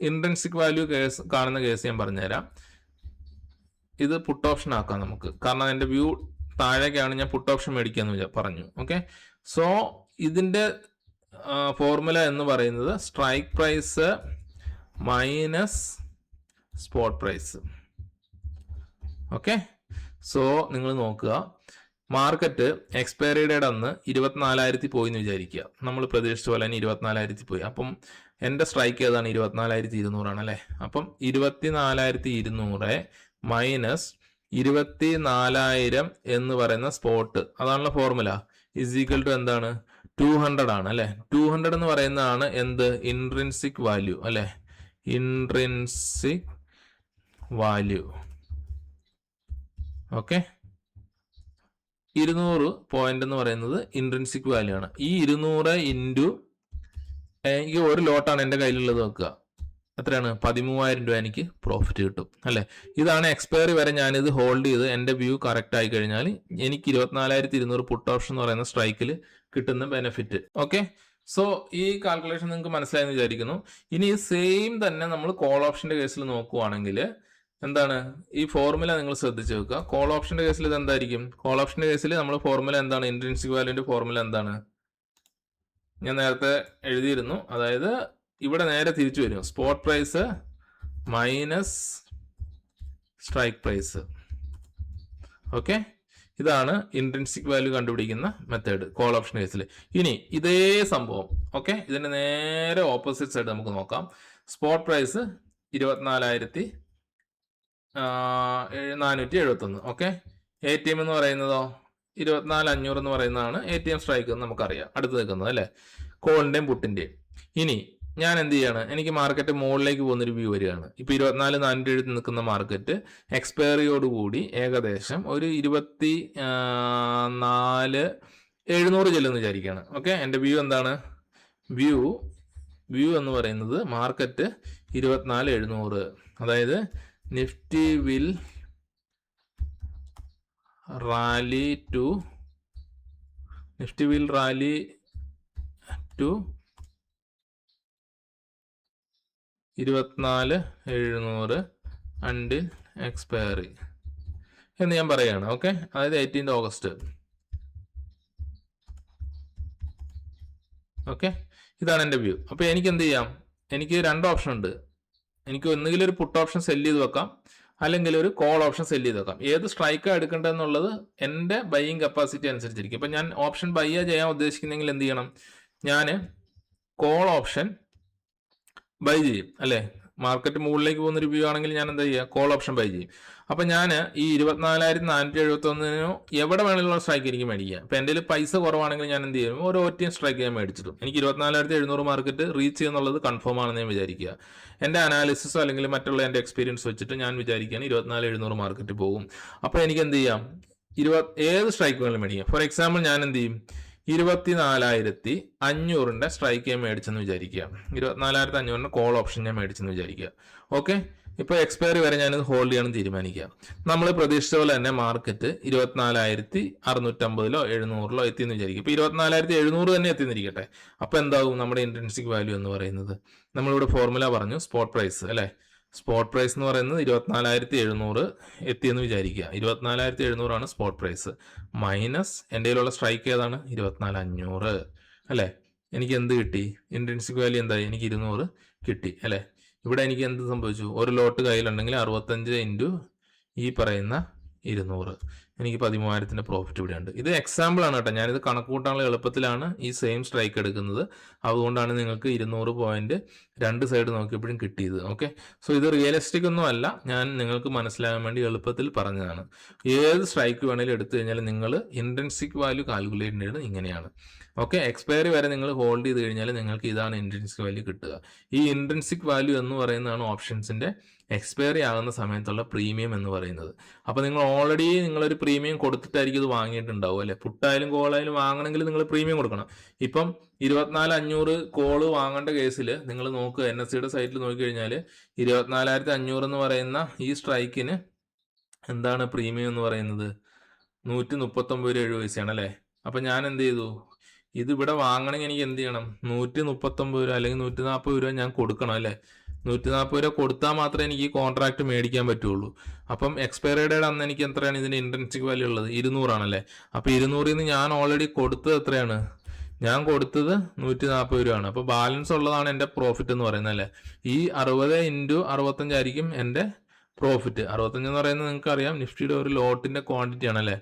ഇൻട്രിൻസിക് വാല്യൂ കേസ് കാണുന്ന കേസ് ഞാൻ പറഞ്ഞുതരാം. ഇത് പുട്ട് ഓപ്ഷൻ ആക്കാം നമുക്ക്, കാരണം എൻ്റെ വ്യൂ താഴേക്കാണ്, ഞാൻ പുട്ട് ഓപ്ഷൻ മേടിക്കാന്ന് പറഞ്ഞു. ഓക്കെ, സോ ഇതിന്റെ ഫോർമുല എന്ന് പറയുന്നത് strike price minus spot price. Okay, so നിങ്ങൾ നോക്കുക, മാർക്കറ്റ് എക്സ്പയറി ഡേറ്റ് അന്ന് 24,000 പോയി എന്ന് വിചാരിക്കുക. നമ്മൾ പ്രതീക്ഷിച്ച പോലെ തന്നെ 24,000 പോയി. അപ്പം എൻ്റെ സ്ട്രൈക്ക് ഏതാണ്? 24,200 ആണ് അല്ലേ? അപ്പം 24,200 മൈനസ് 24,000 എന്ന് പറയുന്ന സ്പോട്ട്, അതാണല്ലോ ഫോർമുല, ഇസ് ഈക്വൽ ടു എന്താണ്? 200 ആണ് അല്ലെ? 200 എന്ന് പറയുന്നതാണ് എന്ത്? ഇൻട്രിൻസിക് വാല്യൂ അല്ലെ? Intrinsic value. ഓക്കെ, 200 പോയിന്റ് എന്ന് പറയുന്നത് ഇൻട്രിൻസിക് വാല്യൂ ആണ്. ഈ 200 ഇൻറ്റു എനിക്ക് ഒരു ലോട്ടാണ് എൻ്റെ കയ്യിലുള്ളത് വെക്കുക, എത്രയാണ്? 13,000 രൂപ എനിക്ക് പ്രോഫിറ്റ് കിട്ടും അല്ലെ? ഇതാണ് എക്സ്പയറി വരെ ഞാനിത് ഹോൾഡ് ചെയ്ത് എൻ്റെ വ്യൂ കറക്റ്റ് ആയി കഴിഞ്ഞാൽ എനിക്ക് 24,200 പുട്ട് ഓപ്ഷൻ എന്ന് പറയുന്ന സ്ട്രൈക്കിൽ കിട്ടുന്ന ബെനിഫിറ്റ്. ഓക്കെ, സോ ഈ കാൽക്കുലേഷൻ നിങ്ങൾക്ക് മനസ്സിലായെന്ന് വിചാരിക്കുന്നു. ഇനി സെയിം തന്നെ നമ്മൾ കോൾ ഓപ്ഷന്റെ കേസിൽ നോക്കുവാണെങ്കിൽ എന്താണ്? ഈ ഫോർമുല നിങ്ങൾ ശ്രദ്ധിച്ചു വെക്കുക. കോൾ ഓപ്ഷന്റെ കേസിൽ ഇത് എന്തായിരിക്കും? കോൾ ഓപ്ഷന്റെ കേസിൽ നമ്മൾ ഫോർമുല എന്താണ്? ഇൻട്രിൻസിക് വാല്യൂന്റെ ഫോർമുല എന്താണ്? ഞാൻ നേരത്തെ എഴുതിയിരുന്നു. അതായത് ഇവിടെ നേരെ തിരിച്ചു വരും, spot price minus strike price. Okay, ഇതാണ് ഇൻട്രിൻസിക് വാല്യൂ കണ്ടുപിടിക്കുന്ന മെത്തേഡ് കോൾ ഓപ്ഷൻ കേസിൽ. ഇനി ഇതേ സംഭവം, ഓക്കെ, ഇതിന്റെ നേരെ ഓപ്പോസിറ്റ് സൈഡ് നമുക്ക് നോക്കാം. Spot price 24,471. ഓക്കെ, ATM എന്ന് പറയുന്നതോ 24,500 എന്ന് പറയുന്നതാണ് ATM സ്ട്രൈക്ക് എന്ന് നമുക്കറിയാം, അടുത്ത് നിൽക്കുന്നത് അല്ലെ? കോളിന്റെയും പുട്ടിന്റെയും. ഇനി ഞാൻ എന്ത് ചെയ്യാണ്, എനിക്ക് മാർക്കറ്റ് മുകളിലേക്ക് പോകുന്നൊരു വ്യൂ വരികയാണ്. ഇപ്പൊ 24,470 നിൽക്കുന്ന മാർക്കറ്റ് എക്സ്പയറിയോടുകൂടി ഏകദേശം ഒരു 24,700 ചെല്ലുമെന്ന് വിചാരിക്കുകയാണ്. ഓക്കെ, എൻ്റെ വ്യൂ എന്താണ്? വ്യൂ എന്ന് പറയുന്നത് മാർക്കറ്റ് 24,700, അതായത് Nifty will rally to 24,700 until expiry എന്ന് ഞാൻ പറയുകയാണ്. ഓക്കെ, അതായത് 18 ഓഗസ്റ്റ്. ഓക്കെ, ഇതാണ് എൻ്റെ വ്യൂ. അപ്പോൾ എനിക്ക് എന്ത് ചെയ്യാം? എനിക്ക് രണ്ട് ഓപ്ഷൻ ഉണ്ട്. എനിക്ക് ഒന്നുകിൽ ഒരു പുട്ട് ഓപ്ഷൻ സെല്ല് ചെയ്ത് വെക്കാം, അല്ലെങ്കിൽ ഒരു കോൾ ഓപ്ഷൻ സെല്ല് ചെയ്ത് വെക്കാം. ഏത് സ്ട്രൈക്കാണ് എടുക്കേണ്ടതെന്നുള്ളത് എൻ്റെ ബൈയിങ് കപ്പാസിറ്റി അനുസരിച്ചിരിക്കും. ഇപ്പം ഞാൻ ഓപ്ഷൻ ബൈയാ ചെയ്യാൻ ഉദ്ദേശിക്കുന്നെങ്കിൽ എന്ത് ചെയ്യണം? ഞാൻ കോൾ ഓപ്ഷൻ ബൈ ചെയ്യും, അല്ലേ? മാർക്കറ്റ് മുകളിലേക്ക് പോകുന്ന ഒരു വ്യൂ ആണെങ്കിൽ ഞാൻ എന്താ ചെയ്യുക? കോൾ ഓപ്ഷൻ ബൈ ചെയ്യും. അപ്പം ഞാൻ ഈ 24,471 എവിടെ വേണമെങ്കിലും സ്ട്രൈക്ക് എനിക്ക് മേടിക്കുക. ഇപ്പം എൻ്റെ പൈസ കുറവാണെങ്കിൽ ഞാൻ എന്ത് ചെയ്യും? ഓരോ ഒറ്റയും സ്ട്രൈക്ക് ഞാൻ മേടിച്ചിട്ടും എനിക്ക് 24,700 മാർക്കറ്റ് റീച്ച് ചെയ്യുന്നുള്ളത് കൺഫേം ആണെന്ന് ഞാൻ വിചാരിക്കുക. എൻ്റെ അനാലിസിസോ അല്ലെങ്കിൽ മറ്റുള്ള എൻ്റെ എക്സ്പീരിയൻസ് വെച്ചിട്ട് ഞാൻ വിചാരിക്കുകയാണ് 24,700 മാർക്കറ്റ് പോകും. അപ്പോൾ എനിക്ക് എന്ത് ചെയ്യാം? ഏത് സ്ട്രൈക്ക് വേണമെങ്കിലും മേടിക്കാം. ഫോർ എക്സാമ്പിൾ ഞാൻ എന്ത് ചെയ്യും? 24,500 സ്ട്രൈക്ക് ഞാൻ മേടിച്ചെന്ന് വിചാരിക്കുക. 24,500 കോൾ ഓപ്ഷൻ ഞാൻ മേടിച്ചെന്ന് വിചാരിക്കുക. ഓക്കെ, ഇപ്പോൾ എക്സ്പയറി വരെ ഞാനിത് ഹോൾഡ് ചെയ്യണം തീരുമാനിക്കുക. നമ്മൾ പ്രതീക്ഷിച്ച പോലെ തന്നെ മാർക്കറ്റ് 24,650 700 എത്തിയെന്ന് വിചാരിക്കും. ഇപ്പോൾ 24,700 തന്നെ എത്തിയെന്നിരിക്കട്ടെ. അപ്പോൾ എന്താവും നമ്മുടെ ഇൻട്രിൻസിക് വാല്യൂ എന്ന് പറയുന്നത്? നമ്മളിവിടെ ഫോർമുല പറഞ്ഞു, സ്പോട്ട് പ്രൈസ്, അല്ലേ? സ്പോട്ട് പ്രൈസ് എന്ന് പറയുന്നത് 24,700 എത്തിയെന്ന് വിചാരിക്കുക. 24,700 ആണ് സ്പോട്ട് പ്രൈസ്. മൈനസ് എൻ്റെ കയ്യിലുള്ള സ്ട്രൈക്ക് ഏതാണ്? 24,500, അല്ലേ? എനിക്ക് എന്ത് കിട്ടി? ഇൻട്രിൻസിക് വാല്യൂ എന്തായി? എനിക്ക് 200 കിട്ടി, അല്ലേ? ഇവിടെ എനിക്ക് എന്ത് സംഭവിച്ചു? ഒരു ലോട്ട് കയ്യിലുണ്ടെങ്കിൽ 65 ഇൻറ്റു ഈ പറയുന്ന 200, എനിക്ക് 13,000 പ്രോഫിറ്റ് ഇവിടെ ഉണ്ട്. ഇത് എക്സാമ്പിൾ ആണ് കേട്ടോ. ഞാനിത് കണക്ക് കൂട്ടാനുള്ള എളുപ്പത്തിലാണ് ഈ സെയിം സ്ട്രൈക്ക് എടുക്കുന്നത്. അതുകൊണ്ടാണ് നിങ്ങൾക്ക് 200 പോയിന്റ് രണ്ട് സൈഡ് നോക്കിയപ്പോഴും കിട്ടിയത്. ഓക്കെ, സോ ഇത് റിയലിസ്റ്റിക് ഒന്നും അല്ല, ഞാൻ നിങ്ങൾക്ക് മനസ്സിലാകാൻ വേണ്ടി എളുപ്പത്തിൽ പറഞ്ഞതാണ്. ഏത് സ്ട്രൈക്ക് വേണേലും എടുത്തു കഴിഞ്ഞാൽ നിങ്ങൾ ഇൻട്രിൻസിക് വാല്യൂ കാൽക്കുലേറ്റ് ചെയ്യുന്നത് ഇങ്ങനെയാണ്. ഓക്കെ, എക്സ്പയറി വരെ നിങ്ങൾ ഹോൾഡ് ചെയ്ത് കഴിഞ്ഞാൽ നിങ്ങൾക്ക് ഇതാണ് ഇൻട്രിൻസിക് വാല്യൂ കിട്ടുക. ഈ ഇൻട്രിൻസിക് വാല്യൂ എന്ന് പറയുന്നതാണ് ഓപ്ഷൻസിന്റെ എക്സ്പയറി ആകുന്ന സമയത്തുള്ള പ്രീമിയം എന്ന് പറയുന്നത്. അപ്പോൾ നിങ്ങൾ ഓൾറെഡി നിങ്ങളൊരു പ്രീമിയം കൊടുത്തിട്ടായിരിക്കും ഇത് വാങ്ങിയിട്ടുണ്ടാവും, അല്ലെ? പുട്ടായാലും കോളായാലും വാങ്ങണമെങ്കിൽ നിങ്ങൾ പ്രീമിയം കൊടുക്കണം. ഇപ്പം 24,500 കോള് വാങ്ങേണ്ട കേസിൽ നിങ്ങൾ നോക്കുക, NSEയുടെ സൈറ്റിൽ നോക്കിക്കഴിഞ്ഞാൽ 24,500 എന്ന് പറയുന്ന ഈ സ്ട്രൈക്കിന് എന്താണ് പ്രീമിയം എന്ന് പറയുന്നത്? 139 രൂപ അല്ലേ? അപ്പം ഞാൻ എന്ത് ചെയ്തു? ഇത് ഇവിടെ വാങ്ങണമെങ്കിൽ എനിക്ക് എന്ത് ചെയ്യണം? 139 രൂപ അല്ലെങ്കിൽ 140 രൂപ ഞാൻ കൊടുക്കണം, അല്ലേ? 140 രൂപ കൊടുത്താൽ മാത്രമേ എനിക്ക് ഈ കോൺട്രാക്ട് മേടിക്കാൻ പറ്റുള്ളൂ. അപ്പം എക്സ്പയറി ഡേറ്റ് അന്ന് എനിക്ക് എത്രയാണ് ഇതിന്റെ ഇൻട്രിൻസിക് വാല്യൂ ഉള്ളത്? 200 ആണല്ലേ? അപ്പം 200 നിന്ന് ഞാൻ ഓൾറെഡി കൊടുത്തത് എത്രയാണ്? ഞാൻ കൊടുത്തത് 140 രൂപയാണ്. അപ്പോൾ ബാലൻസ് ഉള്ളതാണ് എൻ്റെ പ്രോഫിറ്റ് എന്ന് പറയുന്നത്, അല്ലേ? ഈ 60 ഇൻറ്റു 65 ആയിരിക്കും എൻ്റെ പ്രോഫിറ്റ്. 65 എന്ന് പറയുന്നത് നിങ്ങൾക്ക് അറിയാം, നിഫ്റ്റിയുടെ ഒരു ലോട്ടിന്റെ ക്വാണ്ടിറ്റി ആണല്ലേ?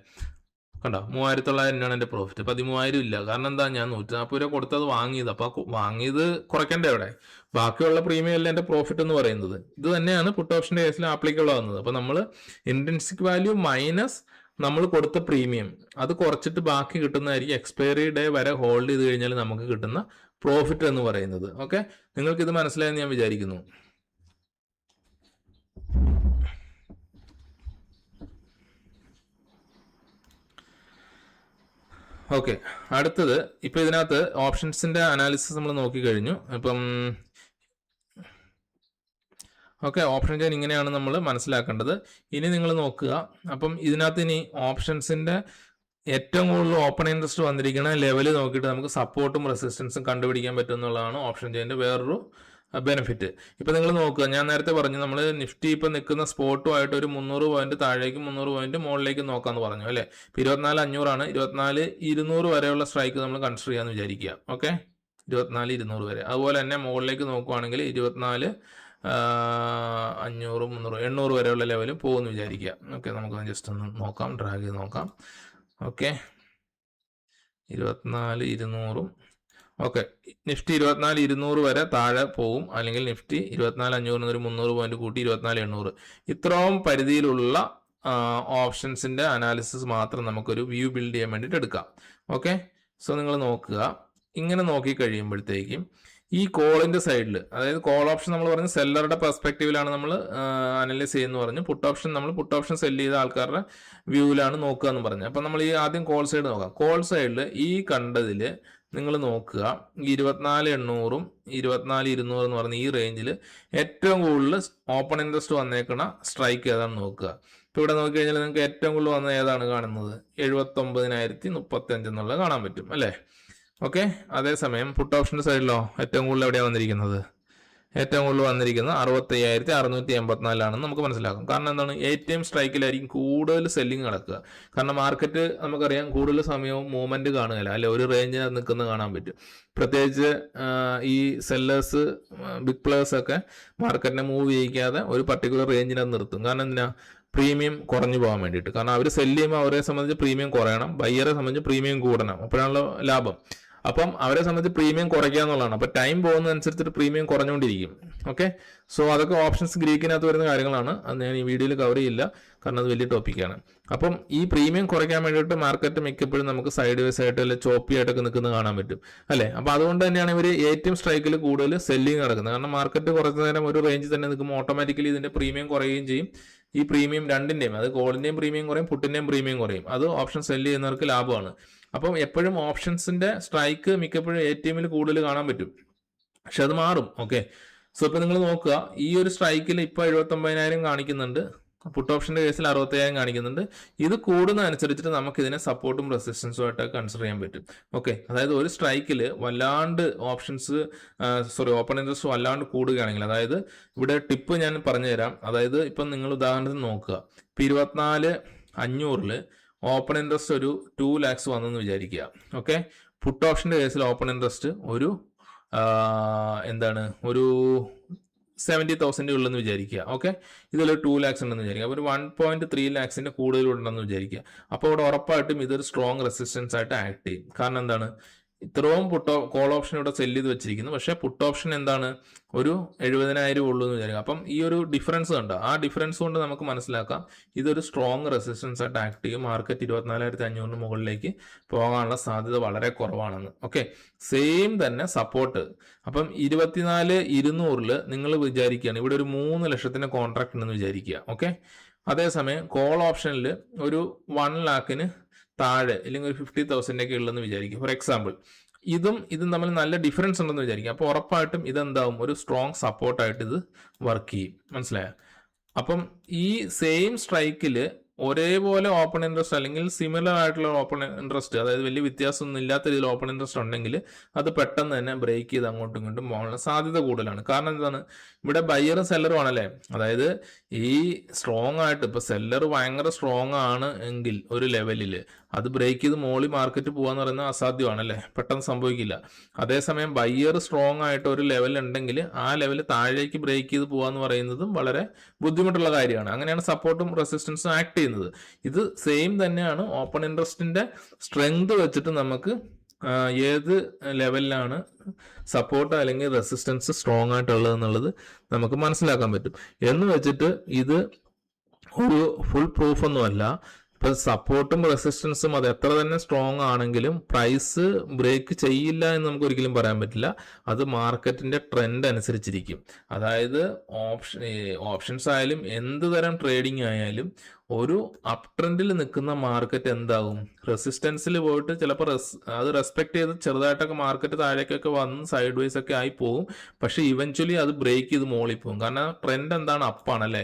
കണ്ടോ, 3,900 ആണ് എൻ്റെ പ്രോഫിറ്റ്. 13,000 ഇല്ല. കാരണം എന്താ? ഞാൻ 140 രൂപ കൊടുത്തത് വാങ്ങിയത്. അപ്പോൾ വാങ്ങിയത് കുറയ്ക്കണ്ടേ അവിടെ? ബാക്കിയുള്ള പ്രീമിയം അല്ല എൻ്റെ പ്രോഫിറ്റ് എന്ന് പറയുന്നത്. ഇത് തന്നെയാണ് പുട്ട് ഓപ്ഷൻ്റെ കേസിൽ ആപ്ലിക്കബിൾ ആവുന്നത്. അപ്പോൾ നമ്മൾ ഇൻട്രിൻസിക് വാല്യൂ മൈനസ് നമ്മൾ കൊടുത്ത പ്രീമിയം അത് കുറച്ചിട്ട് ബാക്കി കിട്ടുന്നതായിരിക്കും എക്സ്പയറി ഡേ വരെ ഹോൾഡ് ചെയ്ത് കഴിഞ്ഞാൽ നമുക്ക് കിട്ടുന്ന പ്രോഫിറ്റ് എന്ന് പറയുന്നത്. ഓക്കെ, നിങ്ങൾക്ക് ഇത് മനസ്സിലായെന്ന് ഞാൻ വിചാരിക്കുന്നു. ഓക്കെ, അടുത്തത് ഇപ്പൊ ഇതിനകത്ത് ഓപ്ഷൻസിന്റെ അനാലിസിസ് നമ്മൾ നോക്കിക്കഴിഞ്ഞു. ഇപ്പം ഓക്കെ, ഓപ്ഷൻ ചെയിൻ ഇങ്ങനെയാണ് നമ്മൾ മനസ്സിലാക്കേണ്ടത്. ഇനി നിങ്ങൾ നോക്കുക, അപ്പം ഇതിനകത്ത് ഇനി ഓപ്ഷൻസിന്റെ ഏറ്റവും കൂടുതൽ ഓപ്പൺ ഇൻട്രസ്റ്റ് വന്നിരിക്കുന്ന ലെവൽ നോക്കിയിട്ട് നമുക്ക് സപ്പോർട്ടും റെസിസ്റ്റൻസും കണ്ടുപിടിക്കാൻ പറ്റും എന്നുള്ളതാണ് ഓപ്ഷൻ ചെയിൻ്റെ വേറൊരു ബെനിഫിറ്റ്. ഇപ്പൊ നിങ്ങൾ നോക്കുക, ഞാൻ നേരത്തെ പറഞ്ഞു നമ്മൾ നിഫ്റ്റി ഇപ്പൊ നിൽക്കുന്ന സ്പോട്ടുമായിട്ട് ഒരു 300 പോയിന്റ് താഴേക്കും 300 പോയിന്റ് മുകളിലേക്കും നോക്കാന്ന് പറഞ്ഞു, അല്ലെ? 24,500 ആണ്. 24,200 വരെയുള്ള സ്ട്രൈക്ക് നമ്മൾ കൺസിഡർ ചെയ്യാന്ന് വിചാരിക്കുക. ഓക്കെ, 24,200 വരെ. അതുപോലെ തന്നെ മുകളിലേക്ക് നോക്കുവാണെങ്കിൽ 24,500 300 800 വരെയുള്ള ലെവലും പോകുമെന്ന് വിചാരിക്കുക. ഓക്കെ, നമുക്ക് ജസ്റ്റ് ഒന്ന് നോക്കാം, ഡ്രാഗ് ചെയ്ത് നോക്കാം. ഓക്കെ, 24,200. ഓക്കെ, നിഫ്റ്റി 24,200 വരെ താഴെ പോവും, അല്ലെങ്കിൽ നിഫ്റ്റി 24,500 ഒരു 300 പോയിന്റ് കൂട്ടി 24,800. ഇത്രയും പരിധിയിലുള്ള ഓപ്ഷൻസിന്റെ അനാലിസിസ് മാത്രം നമുക്കൊരു വ്യൂ ബിൽഡ് ചെയ്യാൻ വേണ്ടിയിട്ട് എടുക്കാം. ഓക്കെ, സോ നിങ്ങൾ നോക്കുക, ഇങ്ങനെ നോക്കി കഴിയുമ്പോഴത്തേക്കും ഈ കോളിന്റെ സൈഡിൽ, അതായത് കോൾ ഓപ്ഷൻ നമ്മൾ പറഞ്ഞ സെല്ലറുടെ പെർസ്പെക്റ്റീവിലാണ് നമ്മൾ അനലൈസ് ചെയ്യുന്നു പറഞ്ഞു. പുട്ട് ഓപ്ഷൻ നമ്മൾ പുട്ട് ഓപ്ഷൻ സെല് ചെയ്ത ആൾക്കാരുടെ വ്യൂവിലാണ് നോക്കുക എന്ന് പറഞ്ഞു. അപ്പം നമ്മൾ ഈ ആദ്യം കോൾ സൈഡ് നോക്കാം. കോൾ സൈഡിൽ ഈ കണ്ടതിൽ നിങ്ങൾ നോക്കുക, 24,800 24,200 എന്ന് പറഞ്ഞ ഈ റേഞ്ചിൽ ഏറ്റവും കൂടുതൽ ഓപ്പൺ ഇൻട്രസ്റ്റ് വന്നേക്കണ സ്ട്രൈക്ക് ഏതാണെന്ന് നോക്കുക. ഇപ്പോൾ ഇവിടെ നോക്കിക്കഴിഞ്ഞാൽ നിങ്ങൾക്ക് ഏറ്റവും കൂടുതൽ വന്ന ഏതാണ് കാണുന്നത്? 79,035 എന്നുള്ളത് കാണാൻ പറ്റും അല്ലേ? ഓക്കെ. അതേസമയം പുട്ട് ഓപ്ഷൻ്റെ സൈഡിലോ ഏറ്റവും കൂടുതൽ എവിടെയാണ് വന്നിരിക്കുന്നത്? ഏറ്റവും കൂടുതൽ വന്നിരിക്കുന്നത് 65,684 നമുക്ക് മനസ്സിലാക്കും. കാരണം എന്താണ്? ATM സ്ട്രൈക്കിലായിരിക്കും കൂടുതൽ സെല്ലിങ് നടക്കുക. കാരണം മാർക്കറ്റ് നമുക്കറിയാം കൂടുതൽ സമയവും മൂവ്മെന്റ് കാണുകയില്ല, അല്ലെ? ഒരു റേഞ്ചിന് നിൽക്കുന്നത് കാണാൻ പറ്റും. പ്രത്യേകിച്ച് ഈ സെല്ലേഴ്സ്, ബിഗ് പ്ലേയേഴ്സ് ഒക്കെ മാർക്കറ്റിനെ മൂവ് ചെയ്യിക്കാതെ ഒരു പർട്ടിക്കുലർ റേഞ്ചിനെ നിർത്തും. കാരണം എന്തിനാ? പ്രീമിയം കുറഞ്ഞു പോകാൻ വേണ്ടിയിട്ട്. കാരണം അവർ സെല്ല് ചെയ്യുമ്പോൾ അവരെ സംബന്ധിച്ച് പ്രീമിയം കുറയണം, ബയ്യറെ സംബന്ധിച്ച് പ്രീമിയം കൂടണം, അപ്പോഴാണല്ലോ ലാഭം. അപ്പം അവരെ സംബന്ധിച്ച് പ്രീമിയം കുറയ്ക്കുക എന്നുള്ളതാണ്. അപ്പം ടൈം പോകുന്നതനുസരിച്ചിട്ട് പ്രീമിയം കുറഞ്ഞുകൊണ്ടിരിക്കും. ഓക്കെ. സോ അതൊക്കെ ഓപ്ഷൻസ് ഗ്രീക്കിനകത്ത് വരുന്ന കാര്യങ്ങളാണ്. അത് ഞാൻ ഈ വീഡിയോയിൽ കവർ ചെയ്യില്ല, കാരണം അത് വലിയ ടോപ്പിക്കാണ്. അപ്പം ഈ പ്രീമിയം കുറയ്ക്കാൻ വേണ്ടിയിട്ട് മാർക്കറ്റ് മിക്കപ്പോഴും നമുക്ക് സൈഡ് വേസ് ആയിട്ട് അല്ലെങ്കിൽ ചോപ്പി ആയിട്ടൊക്കെ നിൽക്കുന്നത് കാണാൻ പറ്റും അല്ലേ? അപ്പം അതുകൊണ്ട് തന്നെയാണ് ഇവർ ATM സ്ട്രൈക്കിൽ കൂടുതൽ സെല്ലിങ് നടക്കുന്നത്. കാരണം മാർക്കറ്റ് കുറച്ച് നേരം ഒരു റേഞ്ചിൽ തന്നെ നിൽക്കുമ്പോൾ ഓട്ടോമാറ്റിക്കലി ഇതിന്റെ പ്രീമിയം കുറയുകയും ചെയ്യും. ഈ പ്രീമിയം രണ്ടിന്റെയും, അത് കോളിന്റെയും പ്രീമിയം കുറയും, പുട്ടിന്റെയും പ്രീമിയം കുറയും. അത് ഓപ്ഷൻ സെല്ല് ചെയ്യുന്നവർക്ക് ലാഭമാണ്. അപ്പം എപ്പോഴും ഓപ്ഷൻസിന്റെ സ്ട്രൈക്ക് മിക്കപ്പോഴും ATM കൂടുതൽ കാണാൻ പറ്റും, പക്ഷെ അത് മാറും. ഓക്കെ. സോ ഇപ്പൊ നിങ്ങൾ നോക്കുക, ഈ ഒരു സ്ട്രൈക്കിൽ ഇപ്പൊ 79,000 കാണിക്കുന്നുണ്ട്, പുട്ട് ഓപ്ഷന്റെ കേസിൽ 60,000 കാണിക്കുന്നുണ്ട്. ഇത് കൂടുന്നതനുസരിച്ചിട്ട് നമുക്ക് ഇതിനെ സപ്പോർട്ടും റെസിസ്റ്റൻസും ആയിട്ട് കൺസിഡർ ചെയ്യാൻ പറ്റും. ഓക്കെ. അതായത് ഒരു സ്ട്രൈക്കിൽ വല്ലാണ്ട് ഓപ്പൺ ഇൻട്രസ്റ്റ് വല്ലാണ്ട് കൂടുകയാണെങ്കിൽ, അതായത് ഇവിടെ ടിപ്പ് ഞാൻ പറഞ്ഞു തരാം. അതായത് ഇപ്പം നിങ്ങൾ ഉദാഹരണത്തിന് നോക്കുക, ഇപ്പൊ 24,500 ഓപ്പൺ ഇൻട്രസ്റ്റ് ഒരു 2 lakhs വന്നെന്ന് വിചാരിക്കുക. ഓക്കെ. പുട്ട് ഓപ്ഷന്റെ കേസിൽ ഓപ്പൺ ഇൻട്രസ്റ്റ് ഒരു 70,000 ഉള്ളെന്ന് വിചാരിക്കുക. ഓക്കെ. ഇതിൽ 2 lakhs ഉണ്ടെന്ന് വിചാരിക്കുക. അപ്പോൾ ഒരു 1.3 lakhs കൂടുതലുണ്ടെന്ന് വിചാരിക്കുക. അപ്പോൾ ഇവിടെ ഉറപ്പായിട്ടും ഇതൊരു സ്ട്രോങ് റെസിസ്റ്റൻസ് ആയിട്ട് ആക്ട് ചെയ്യും. കാരണം എന്താണ്? ഇത്രയും കോൾ ഓപ്ഷൻ ഇവിടെ സെല് ചെയ്ത് വെച്ചിരിക്കുന്നു, പക്ഷെ പുട്ട് ഓപ്ഷൻ എന്താണ്? ഒരു 70,000 ഉള്ളൂ എന്ന് വിചാരിക്കുക. അപ്പം ഈ ഒരു ഡിഫറൻസ് കണ്ടോ? ആ ഡിഫറൻസ് കൊണ്ട് നമുക്ക് മനസ്സിലാക്കാം ഇതൊരു സ്ട്രോങ് റെസിസ്റ്റൻസ് ആയിട്ട് ആക്ട് ചെയ്യും. മാർക്കറ്റ് 24,500 മുകളിലേക്ക് പോകാനുള്ള സാധ്യത വളരെ കുറവാണെന്ന്. ഓക്കെ. സെയിം തന്നെ സപ്പോർട്ട്. അപ്പം 24,200 നിങ്ങൾ വിചാരിക്കുകയാണ് ഇവിടെ ഒരു 3 ലക്ഷത്തിന്റെ കോൺട്രാക്ട് ഉണ്ടെന്ന് വിചാരിക്കുക. ഓക്കെ. അതേസമയം കോൾ ഓപ്ഷനിൽ ഒരു 1 lakhന് താഴെ അല്ലെങ്കിൽ ഒരു 50,000 ഒക്കെ ഉള്ളതെന്ന് വിചാരിക്കും. ഫോർ എക്സാമ്പിൾ, ഇതും തമ്മിൽ നല്ല ഡിഫറൻസ് ഉണ്ടെന്ന് വിചാരിക്കും. അപ്പോൾ ഉറപ്പായിട്ടും ഇതെന്താവും? ഒരു സ്ട്രോങ് സപ്പോർട്ടായിട്ട് ഇത് വർക്ക് ചെയ്യും. മനസ്സിലായോ? അപ്പം ഈ സെയിം സ്ട്രൈക്കിൽ ഒരേപോലെ ഓപ്പൺ ഇൻട്രസ്റ്റ് അല്ലെങ്കിൽ സിമിലർ ആയിട്ടുള്ള ഓപ്പൺ ഇൻട്രസ്റ്റ്, അതായത് വലിയ വ്യത്യാസമൊന്നും ഇല്ലാത്ത രീതിയിൽ ഓപ്പൺ ഇൻട്രസ്റ്റ് ഉണ്ടെങ്കിൽ അത് പെട്ടെന്ന് തന്നെ ബ്രേക്ക് ചെയ്ത് അങ്ങോട്ടും ഇങ്ങോട്ടും പോകാനുള്ള സാധ്യത കൂടുതലാണ്. കാരണം എന്താണ്? ഇവിടെ ബയ്യറും സെല്ലറും ആണല്ലേ. അതായത് ഈ സ്ട്രോങ് ആയിട്ട് ഇപ്പൊ സെല്ലർ ഭയങ്കര സ്ട്രോങ് ആണ് എങ്കിൽ ഒരു ലെവലിൽ അത് ബ്രേക്ക് ചെയ്ത് മോളി മാർക്കറ്റ് പോകാന്ന് പറയുന്നത് അസാധ്യമാണല്ലേ, പെട്ടെന്ന് സംഭവിക്കില്ല. അതേസമയം ബയ്യർ സ്ട്രോങ് ആയിട്ട് ഒരു ലെവൽ ഉണ്ടെങ്കിൽ ആ ലെവൽ താഴേക്ക് ബ്രേക്ക് ചെയ്ത് പോകാന്ന് പറയുന്നതും വളരെ ബുദ്ധിമുട്ടുള്ള കാര്യമാണ്. അങ്ങനെയാണ് സപ്പോർട്ടും റെസിസ്റ്റൻസും ആക്ട് ചെയ്യുന്നത്. ഇത് സെയിം തന്നെയാണ്. ഓപ്പൺ ഇൻട്രസ്റ്റിന്റെ സ്ട്രെങ്ത് വെച്ചിട്ട് നമുക്ക് ഏത് ലെവലിലാണ് സപ്പോർട്ട് അല്ലെങ്കിൽ റെസിസ്റ്റൻസ് സ്ട്രോങ് ആയിട്ടുള്ളത് എന്നുള്ളത് നമുക്ക് മനസ്സിലാക്കാൻ പറ്റും. എന്ന് വെച്ചിട്ട് ഇത് ഒരു ഫുൾ പ്രൂഫ് ഒന്നുമല്ല. ഇപ്പൊ സപ്പോർട്ടും റെസിസ്റ്റൻസും അത് എത്ര തന്നെ സ്ട്രോങ് ആണെങ്കിലും പ്രൈസ് ബ്രേക്ക് ചെയ്യില്ല എന്ന് നമുക്ക് ഒരിക്കലും പറയാൻ പറ്റില്ല. അത് മാർക്കറ്റിന്റെ ട്രെൻഡ് അനുസരിച്ചിരിക്കും. അതായത് ഓപ്ഷൻസ് ആയാലും എന്ത് തരം ട്രേഡിംഗ് ആയാലും ഒരു അപ് ട്രെൻഡിൽ നിൽക്കുന്ന മാർക്കറ്റ് എന്താകും? റെസിസ്റ്റൻസിൽ പോയിട്ട് ചിലപ്പോൾ അത് റെസ്പെക്ട് ചെയ്ത് ചെറുതായിട്ടൊക്കെ മാർക്കറ്റ് താഴേക്കൊക്കെ വന്ന് സൈഡ് വൈസ് ഒക്കെ ആയി പോകും. പക്ഷെ ഇവൻച്വലി അത് ബ്രേക്ക് ചെയ്ത് മോളിൽ പോകും. കാരണം ട്രെൻഡ് എന്താണ്? അപ്പാണല്ലേ.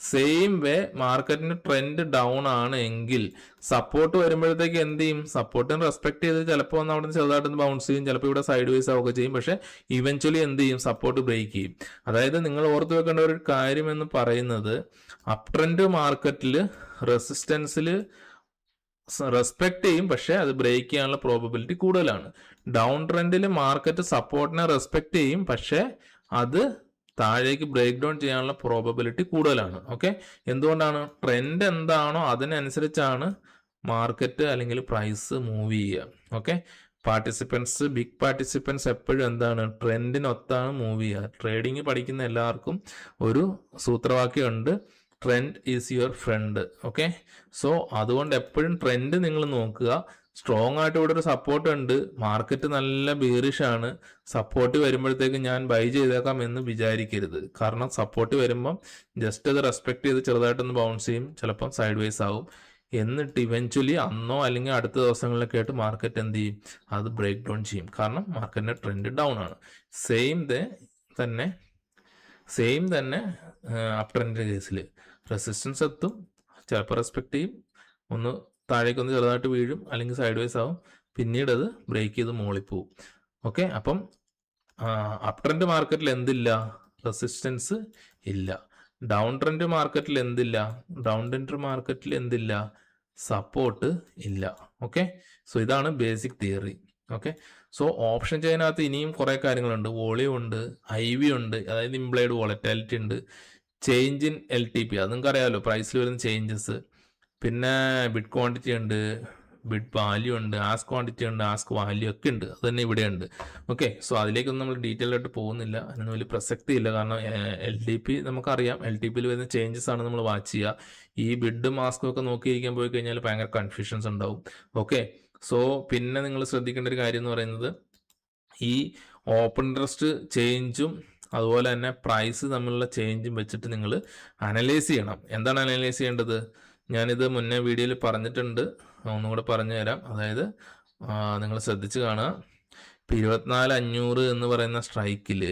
സെയിം വേ മാർക്കറ്റിന് ട്രെൻഡ് ഡൗൺ ആണ് എങ്കിൽ സപ്പോർട്ട് വരുമ്പോഴത്തേക്ക് എന്ത് ചെയ്യും? സപ്പോർട്ടിന് റെസ്പെക്ട് ചെയ്ത് ചിലപ്പോൾ ഒന്ന് അവിടെ നിന്ന് ചെറുതായിട്ട് ബൗൺസ് ചെയ്യും, ചിലപ്പോൾ ഇവിടെ സൈഡ് വൈസ് ആവുകയൊക്കെ ചെയ്യും. പക്ഷെ ഇവൻച്വലി എന്ത് ചെയ്യും? സപ്പോർട്ട് ബ്രേക്ക് ചെയ്യും. അതായത് നിങ്ങൾ ഓർത്ത് വെക്കേണ്ട ഒരു കാര്യം എന്ന് പറയുന്നത്, അപ് ട്രെൻഡ് മാർക്കറ്റിൽ റെസിസ്റ്റൻസിൽ റെസ്പെക്ട് ചെയ്യും, പക്ഷെ അത് ബ്രേക്ക് ചെയ്യാനുള്ള പ്രോബബിലിറ്റി കൂടുതലാണ്. ഡൗൺ ട്രെൻഡിൽ മാർക്കറ്റ് സപ്പോർട്ടിനെ റെസ്പെക്ട് ചെയ്യും, പക്ഷെ അത് താഴേക്ക് ബ്രേക്ക് ഡൗൺ ചെയ്യാനുള്ള പ്രോബബിലിറ്റി കൂടുതലാണ്. ഓക്കെ. എന്തുകൊണ്ടാണ്? ട്രെൻഡ് എന്താണോ അതിനനുസരിച്ചാണ് മാർക്കറ്റ് അല്ലെങ്കിൽ പ്രൈസ് മൂവ് ചെയ്യുക. ഓക്കെ. ബിഗ് പാർട്ടിസിപ്പൻസ് എപ്പോഴും എന്താണ്? ട്രെൻഡിനൊത്താണ് മൂവ് ചെയ്യുക. ട്രേഡിങ് പഠിക്കുന്ന എല്ലാവർക്കും ഒരു സൂത്രവാക്യമുണ്ട്, trend is your friend. Okay. So അതുകൊണ്ട് എപ്പോഴും ട്രെൻഡ് നിങ്ങൾ നോക്കുക. സ്ട്രോങ് ആയിട്ട് ഇവിടെ ഒരു സപ്പോർട്ട് ഉണ്ട്, മാർക്കറ്റ് നല്ല ബീറിഷ് ആണ്, സപ്പോർട്ട് വരുമ്പോഴത്തേക്ക് ഞാൻ ബൈ ചെയ്തേക്കാം എന്ന് വിചാരിക്കരുത്. കാരണം സപ്പോർട്ട് വരുമ്പം ജസ്റ്റ് അത് റെസ്പെക്ട് ചെയ്ത് ചെറുതായിട്ടൊന്ന് ബൗൺസ് ചെയ്യും, ചിലപ്പം സൈഡ് വേസ് ആവും, എന്നിട്ട് ഇവൻച്വലി അന്നോ അല്ലെങ്കിൽ അടുത്ത ദിവസങ്ങളിലൊക്കെ ആയിട്ട് മാർക്കറ്റ് എന്ത് ചെയ്യും, അത് ബ്രേക്ക് ഡൗൺ ചെയ്യും. കാരണം മാർക്കറ്റിന്റെ ട്രെൻഡ് ഡൗൺ ആണ്. സെയിം തന്നെ അപ് ട്രെൻഡിന്റെ കേസിൽ റെസിസ്റ്റൻസ് എത്തും, ചിലപ്പോൾ റെസ്പെക്ട് ചെയ്യും, ഒന്ന് താഴേക്കൊന്ന് ചെറുതായിട്ട് വീഴും, അല്ലെങ്കിൽ സൈഡ് വേസ് ആവും, പിന്നീട് അത് ബ്രേക്ക് ചെയ്ത് മുകളിൽ പോവും. ഓക്കെ, അപ്പം അപ് ട്രെൻഡ് മാർക്കറ്റിൽ എന്തില്ല, റെസിസ്റ്റൻസ് ഇല്ല. ഡൗൺ ട്രെൻഡ് മാർക്കറ്റിൽ എന്തില്ല, സപ്പോർട്ട് ഇല്ല. ഓക്കെ, സോ ഇതാണ് basic theory. Okay, so option ചെയിനകത്ത് ഇനിയും കുറേ കാര്യങ്ങളുണ്ട്. വോളിയം ഉണ്ട്, IV ഉണ്ട്, അതായത് ഇംപ്ലൈഡ് വോളറ്റാലിറ്റി ഉണ്ട്, ചേഞ്ച് ഇൻ LTP, അത് നിങ്ങൾക്ക് അറിയാമല്ലോ, പ്രൈസിൽ വരുന്ന ചേഞ്ചസ്, പിന്നെ ബിഡ് ക്വാണ്ടിറ്റി ഉണ്ട്, ബിഡ് വാല്യൂ ഉണ്ട്, ആസ്ക് ക്വാണ്ടിറ്റി ഉണ്ട്, ആസ്ക് വാല്യൂ ഒക്കെ ഉണ്ട്, അത് തന്നെ ഇവിടെ ഉണ്ട്. ഓക്കെ, സോ അതിലേക്കൊന്നും നമ്മൾ ഡീറ്റെയിൽ ആയിട്ട് പോകുന്നില്ല, അതിനൊന്നും വലിയ പ്രസക്തി ഇല്ല. കാരണം LTP നമുക്കറിയാം, LTPയിൽ വരുന്ന ചേഞ്ചസ് ആണ് നമ്മൾ വാച്ച് ചെയ്യുക. ഈ ബിഡും ആസ്കും ഒക്കെ നോക്കിയിരിക്കാൻ പോയി കഴിഞ്ഞാൽ ഭയങ്കര കൺഫ്യൂഷൻസ് ഉണ്ടാവും. ഓക്കെ, സോ പിന്നെ നിങ്ങൾ ശ്രദ്ധിക്കേണ്ട ഒരു കാര്യം എന്ന് പറയുന്നത്, ഈ ഓപ്പൺ ഇൻട്രസ്റ്റ് ചേഞ്ചും അതുപോലെ തന്നെ പ്രൈസ് തമ്മിലുള്ള ചേഞ്ചും വെച്ചിട്ട് നിങ്ങൾ അനലൈസ് ചെയ്യണം. എന്താണ് അനലൈസ് ചെയ്യേണ്ടത്? ഞാനിത് മുന്നേ വീഡിയോയിൽ പറഞ്ഞിട്ടുണ്ട്, ഒന്നുകൂടെ പറഞ്ഞു തരാം. അതായത് നിങ്ങൾ ശ്രദ്ധിച്ച് കാണുക, ഇപ്പോൾ 24,500 എന്ന് പറയുന്ന സ്ട്രൈക്കിൽ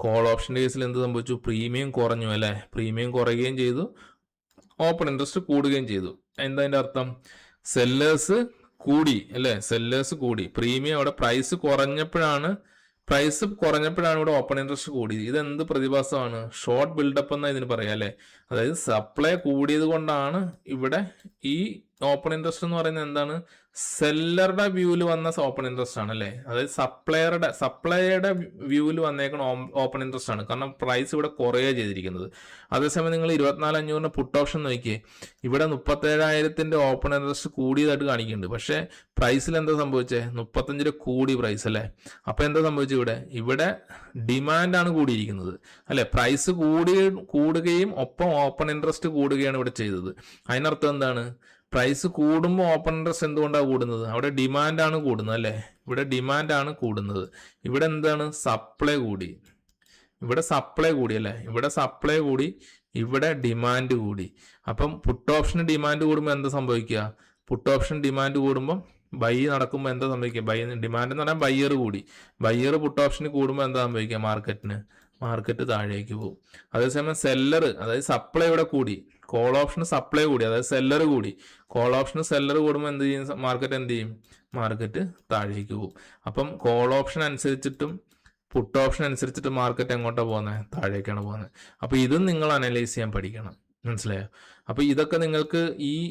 കോൾ ഓപ്ഷൻ്റെ കേസിൽ എന്ത് സംഭവിച്ചു? പ്രീമിയം കുറഞ്ഞു അല്ലേ? പ്രീമിയം കുറയുകയും ചെയ്തു, ഓപ്പൺ ഇൻട്രസ്റ്റ് കൂടുകയും ചെയ്തു. എന്താ അതിൻ്റെ അർത്ഥം? സെല്ലേഴ്സ് കൂടി അല്ലേ? സെല്ലേഴ്സ് കൂടി, പ്രീമിയം അവിടെ പ്രൈസ് കുറഞ്ഞപ്പോഴാണ് ഇവിടെ ഓപ്പൺ ഇൻട്രസ്റ്റ് കൂടിയത്. ഇതെന്ത് പ്രതിഭാസമാണ്? ഷോർട്ട് ബിൽഡപ്പ് എന്നാ ഇതിന് പറയാം അല്ലേ? അതായത് സപ്ലൈ കൂടിയത് കൊണ്ടാണ് ഇവിടെ ഈ ഓപ്പൺ ഇൻട്രസ്റ്റ് എന്ന് പറയുന്നത് എന്താണ്? സെല്ലറുടെ വ്യൂവിൽ വന്ന ഓപ്പൺ ഇൻട്രസ്റ്റ് ആണ് അല്ലേ? അതായത് സപ്ലൈയുടെ വ്യൂവിൽ വന്നേക്കുന്ന ഓപ്പൺ ഇൻട്രസ്റ്റ് ആണ്. കാരണം പ്രൈസ് ഇവിടെ കുറയുക ചെയ്തിരിക്കുന്നത്. അതേസമയം നിങ്ങൾ 24,500 പുട്ട് ഓപ്ഷൻ നോക്കിയേ, ഇവിടെ 37,000 ഓപ്പൺ ഇൻട്രസ്റ്റ് കൂടിയതായിട്ട് കാണിക്കുന്നുണ്ട്. പക്ഷേ പ്രൈസിൽ എന്താ സംഭവിച്ചേ? 35 കൂടി പ്രൈസ് അല്ലേ? അപ്പൊ എന്താ സംഭവിച്ചത്? ഇവിടെ ഡിമാൻഡാണ് കൂടിയിരിക്കുന്നത് അല്ലെ? പ്രൈസ് കൂടുകയും ഒപ്പം ഓപ്പൺ ഇൻട്രസ്റ്റ് കൂടുകയാണ് ഇവിടെ ചെയ്തത്. അതിനർത്ഥം എന്താണ്? പ്രൈസ് കൂടുമ്പോൾ ഓപ്പൺ ഇൻട്രസ്റ്റ് എന്തുകൊണ്ടാണ് കൂടുന്നത്? അവിടെ ഡിമാൻഡാണ് കൂടുന്നത് അല്ലേ? ഇവിടെ ഡിമാൻഡാണ് കൂടുന്നത്. ഇവിടെ എന്താണ്? സപ്ലൈ കൂടി. ഇവിടെ സപ്ലൈ കൂടി അല്ലേ? ഇവിടെ സപ്ലൈ കൂടി, ഇവിടെ ഡിമാൻഡ് കൂടി. അപ്പം പുട്ട് ഓപ്ഷന് ഡിമാൻഡ് കൂടുമ്പോൾ എന്താ സംഭവിക്കുക? പുട്ട് ഓപ്ഷൻ ഡിമാൻഡ് കൂടുമ്പോൾ ബൈ നടക്കുമ്പോൾ എന്താ സംഭവിക്കുക? ഡിമാൻഡ് എന്ന് പറഞ്ഞാൽ ബയ്യർ കൂടി. ബയ്യർ പുട്ട് ഓപ്ഷന് കൂടുമ്പോൾ എന്താ സംഭവിക്കുക? മാർക്കറ്റ് താഴേക്ക് പോകും. അതേസമയം സെല്ലർ, അതായത് സപ്ലൈ ഇവിടെ കൂടി, കോൾ ഓപ്ഷന് സപ്ലൈ കൂടി, അതായത് സെല്ലർ കൂടി. കോൾ ഓപ്ഷന് സെല്ലർ കൂടുമ്പോൾ എന്ത് ചെയ്യും? മാർക്കറ്റ് താഴേക്ക് പോകും. അപ്പം കോൾ ഓപ്ഷൻ അനുസരിച്ചിട്ടും പുട്ട് ഓപ്ഷൻ അനുസരിച്ചിട്ട് മാർക്കറ്റ് എങ്ങോട്ടാണ് പോകുന്നത്? താഴേക്കാണ് പോകുന്നത്. അപ്പോൾ ഇതും നിങ്ങൾ അനലൈസ് ചെയ്യാൻ പഠിക്കണം. മനസ്സിലായോ? അപ്പോൾ ഇതൊക്കെ നിങ്ങൾക്ക്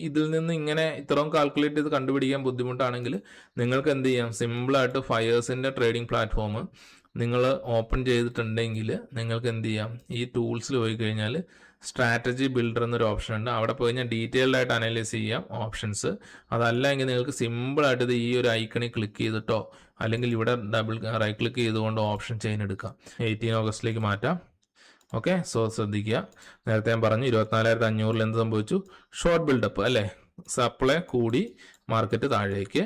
ഇതിൽ നിന്ന് ഇങ്ങനെ ഇത്രയും കാൽക്കുലേറ്റ് ചെയ്ത് കണ്ടുപിടിക്കാൻ ബുദ്ധിമുട്ടാണെങ്കിൽ നിങ്ങൾക്ക് എന്ത് ചെയ്യാം? സിമ്പിളായിട്ട് ഫയേഴ്സിൻ്റെ ട്രേഡിംഗ് പ്ലാറ്റ്ഫോം നിങ്ങൾ ഓപ്പൺ ചെയ്തിട്ടുണ്ടെങ്കിൽ നിങ്ങൾക്ക് എന്ത് ചെയ്യാം? ഈ ടൂൾസിൽ പോയി കഴിഞ്ഞാൽ സ്ട്രാറ്റജി ബിൽഡർ എന്നൊരു ഓപ്ഷൻ ഉണ്ട്. അവിടെ പോയി കഴിഞ്ഞാൽ ഡീറ്റെയിൽഡ് ആയിട്ട് അനലൈസ് ചെയ്യാം ഓപ്ഷൻസ്. അതല്ലെങ്കിൽ നിങ്ങൾക്ക് സിമ്പിളായിട്ട് ഇത് ഈ ഒരു ഐക്കണിൽ ക്ലിക്ക് ചെയ്തിട്ടോ അല്ലെങ്കിൽ ഇവിടെ റൈറ്റ് ക്ലിക്ക് ചെയ്തുകൊണ്ട് ഓപ്ഷൻ ചെയിൻ എടുക്കാം. 18 ഓഗസ്റ്റിലേക്ക് മാറ്റാം. ഓക്കെ, സോ ശ്രദ്ധിക്കുക. നേരത്തെ ഞാൻ പറഞ്ഞു 24,500 എന്ത് സംഭവിച്ചു? ഷോർട്ട് ബിൽഡപ്പ് അല്ലേ? സപ്ലൈ കൂടി, മാർക്കറ്റ് താഴേക്ക്.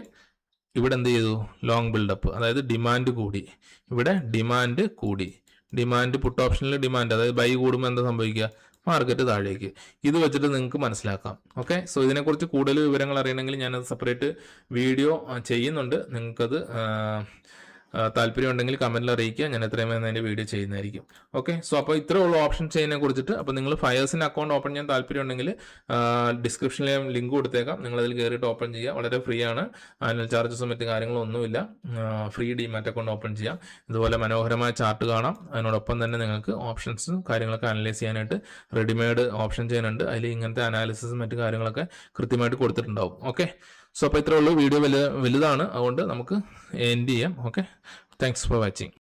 ഇവിടെ എന്ത് ചെയ്തു? ലോങ് ബിൽഡപ്പ്, അതായത് ഡിമാൻഡ് കൂടി. ഇവിടെ ഡിമാൻഡ് കൂടി, ഡിമാൻഡ് പുട്ട് ഓപ്ഷനിൽ ഡിമാൻഡ്, അതായത് ബൈ കൂടുമ്പോൾ എന്താ സംഭവിക്കുക? മാർക്കറ്റ് താഴേക്ക്. ഇത് വെച്ചിട്ട് നിങ്ങൾക്ക് മനസ്സിലാക്കാം. ഓക്കെ, സോ ഇതിനെക്കുറിച്ച് കൂടുതൽ വിവരങ്ങൾ അറിയണമെങ്കിൽ ഞാനത് സെപ്പറേറ്റ് വീഡിയോ ചെയ്യുന്നുണ്ട്. നിങ്ങൾക്കത് താല്പര്യം ഉണ്ടെങ്കിൽ കമൻറ്റിൽ അറിയിക്കുക, ഞാൻ എത്രയും വേഗം അതിൻ്റെ വീഡിയോ ചെയ്യുന്നതായിരിക്കും. ഓക്കെ, സോ അപ്പോൾ ഇത്രേ ഉള്ളൂ ഓപ്ഷൻ ചെയ്യുന്നതിനെ കുറിച്ചിട്ട്. അപ്പോൾ നിങ്ങൾ ഫയേഴ്സിന് അക്കൗണ്ട് ഓപ്പൺ ചെയ്യാൻ താല്പര്യം ഉണ്ടെങ്കിൽ ഡിസ്ക്രിപ്ഷനിൽ ഞാൻ ലിങ്ക് കൊടുത്തേക്കാം, നിങ്ങളതിൽ കയറിയിട്ട് ഓപ്പൺ ചെയ്യുക. വളരെ ഫ്രീ ആണ്, ആനുവൽ ചാർജസും മറ്റു കാര്യങ്ങളൊന്നുമില്ല. ഫ്രീ ഡിമാറ്റ് അക്കൗണ്ട് ഓപ്പൺ ചെയ്യാം. ഇതുപോലെ മനോഹരമായ ചാർട്ട് കാണാം. അതിനോടൊപ്പം തന്നെ നിങ്ങൾക്ക് ഓപ്ഷൻസും കാര്യങ്ങളൊക്കെ അനലൈസ് ചെയ്യാനായിട്ട് റെഡിമെയ്ഡ് ഓപ്ഷൻ ചെയ്യാനുണ്ട്. അതിൽ ഇങ്ങനത്തെ അനാലിസിസും മറ്റു കാര്യങ്ങളൊക്കെ കൃത്യമായിട്ട് കൊടുത്തിട്ടുണ്ടാവും. ഓക്കെ, സോ അപ്പോൾ ഇത്രേ ഉള്ളൂ. വീഡിയോ വലുതാണ്, അതുകൊണ്ട് നമുക്ക് എൻഡ് ചെയ്യാം. Okay, thanks for watching.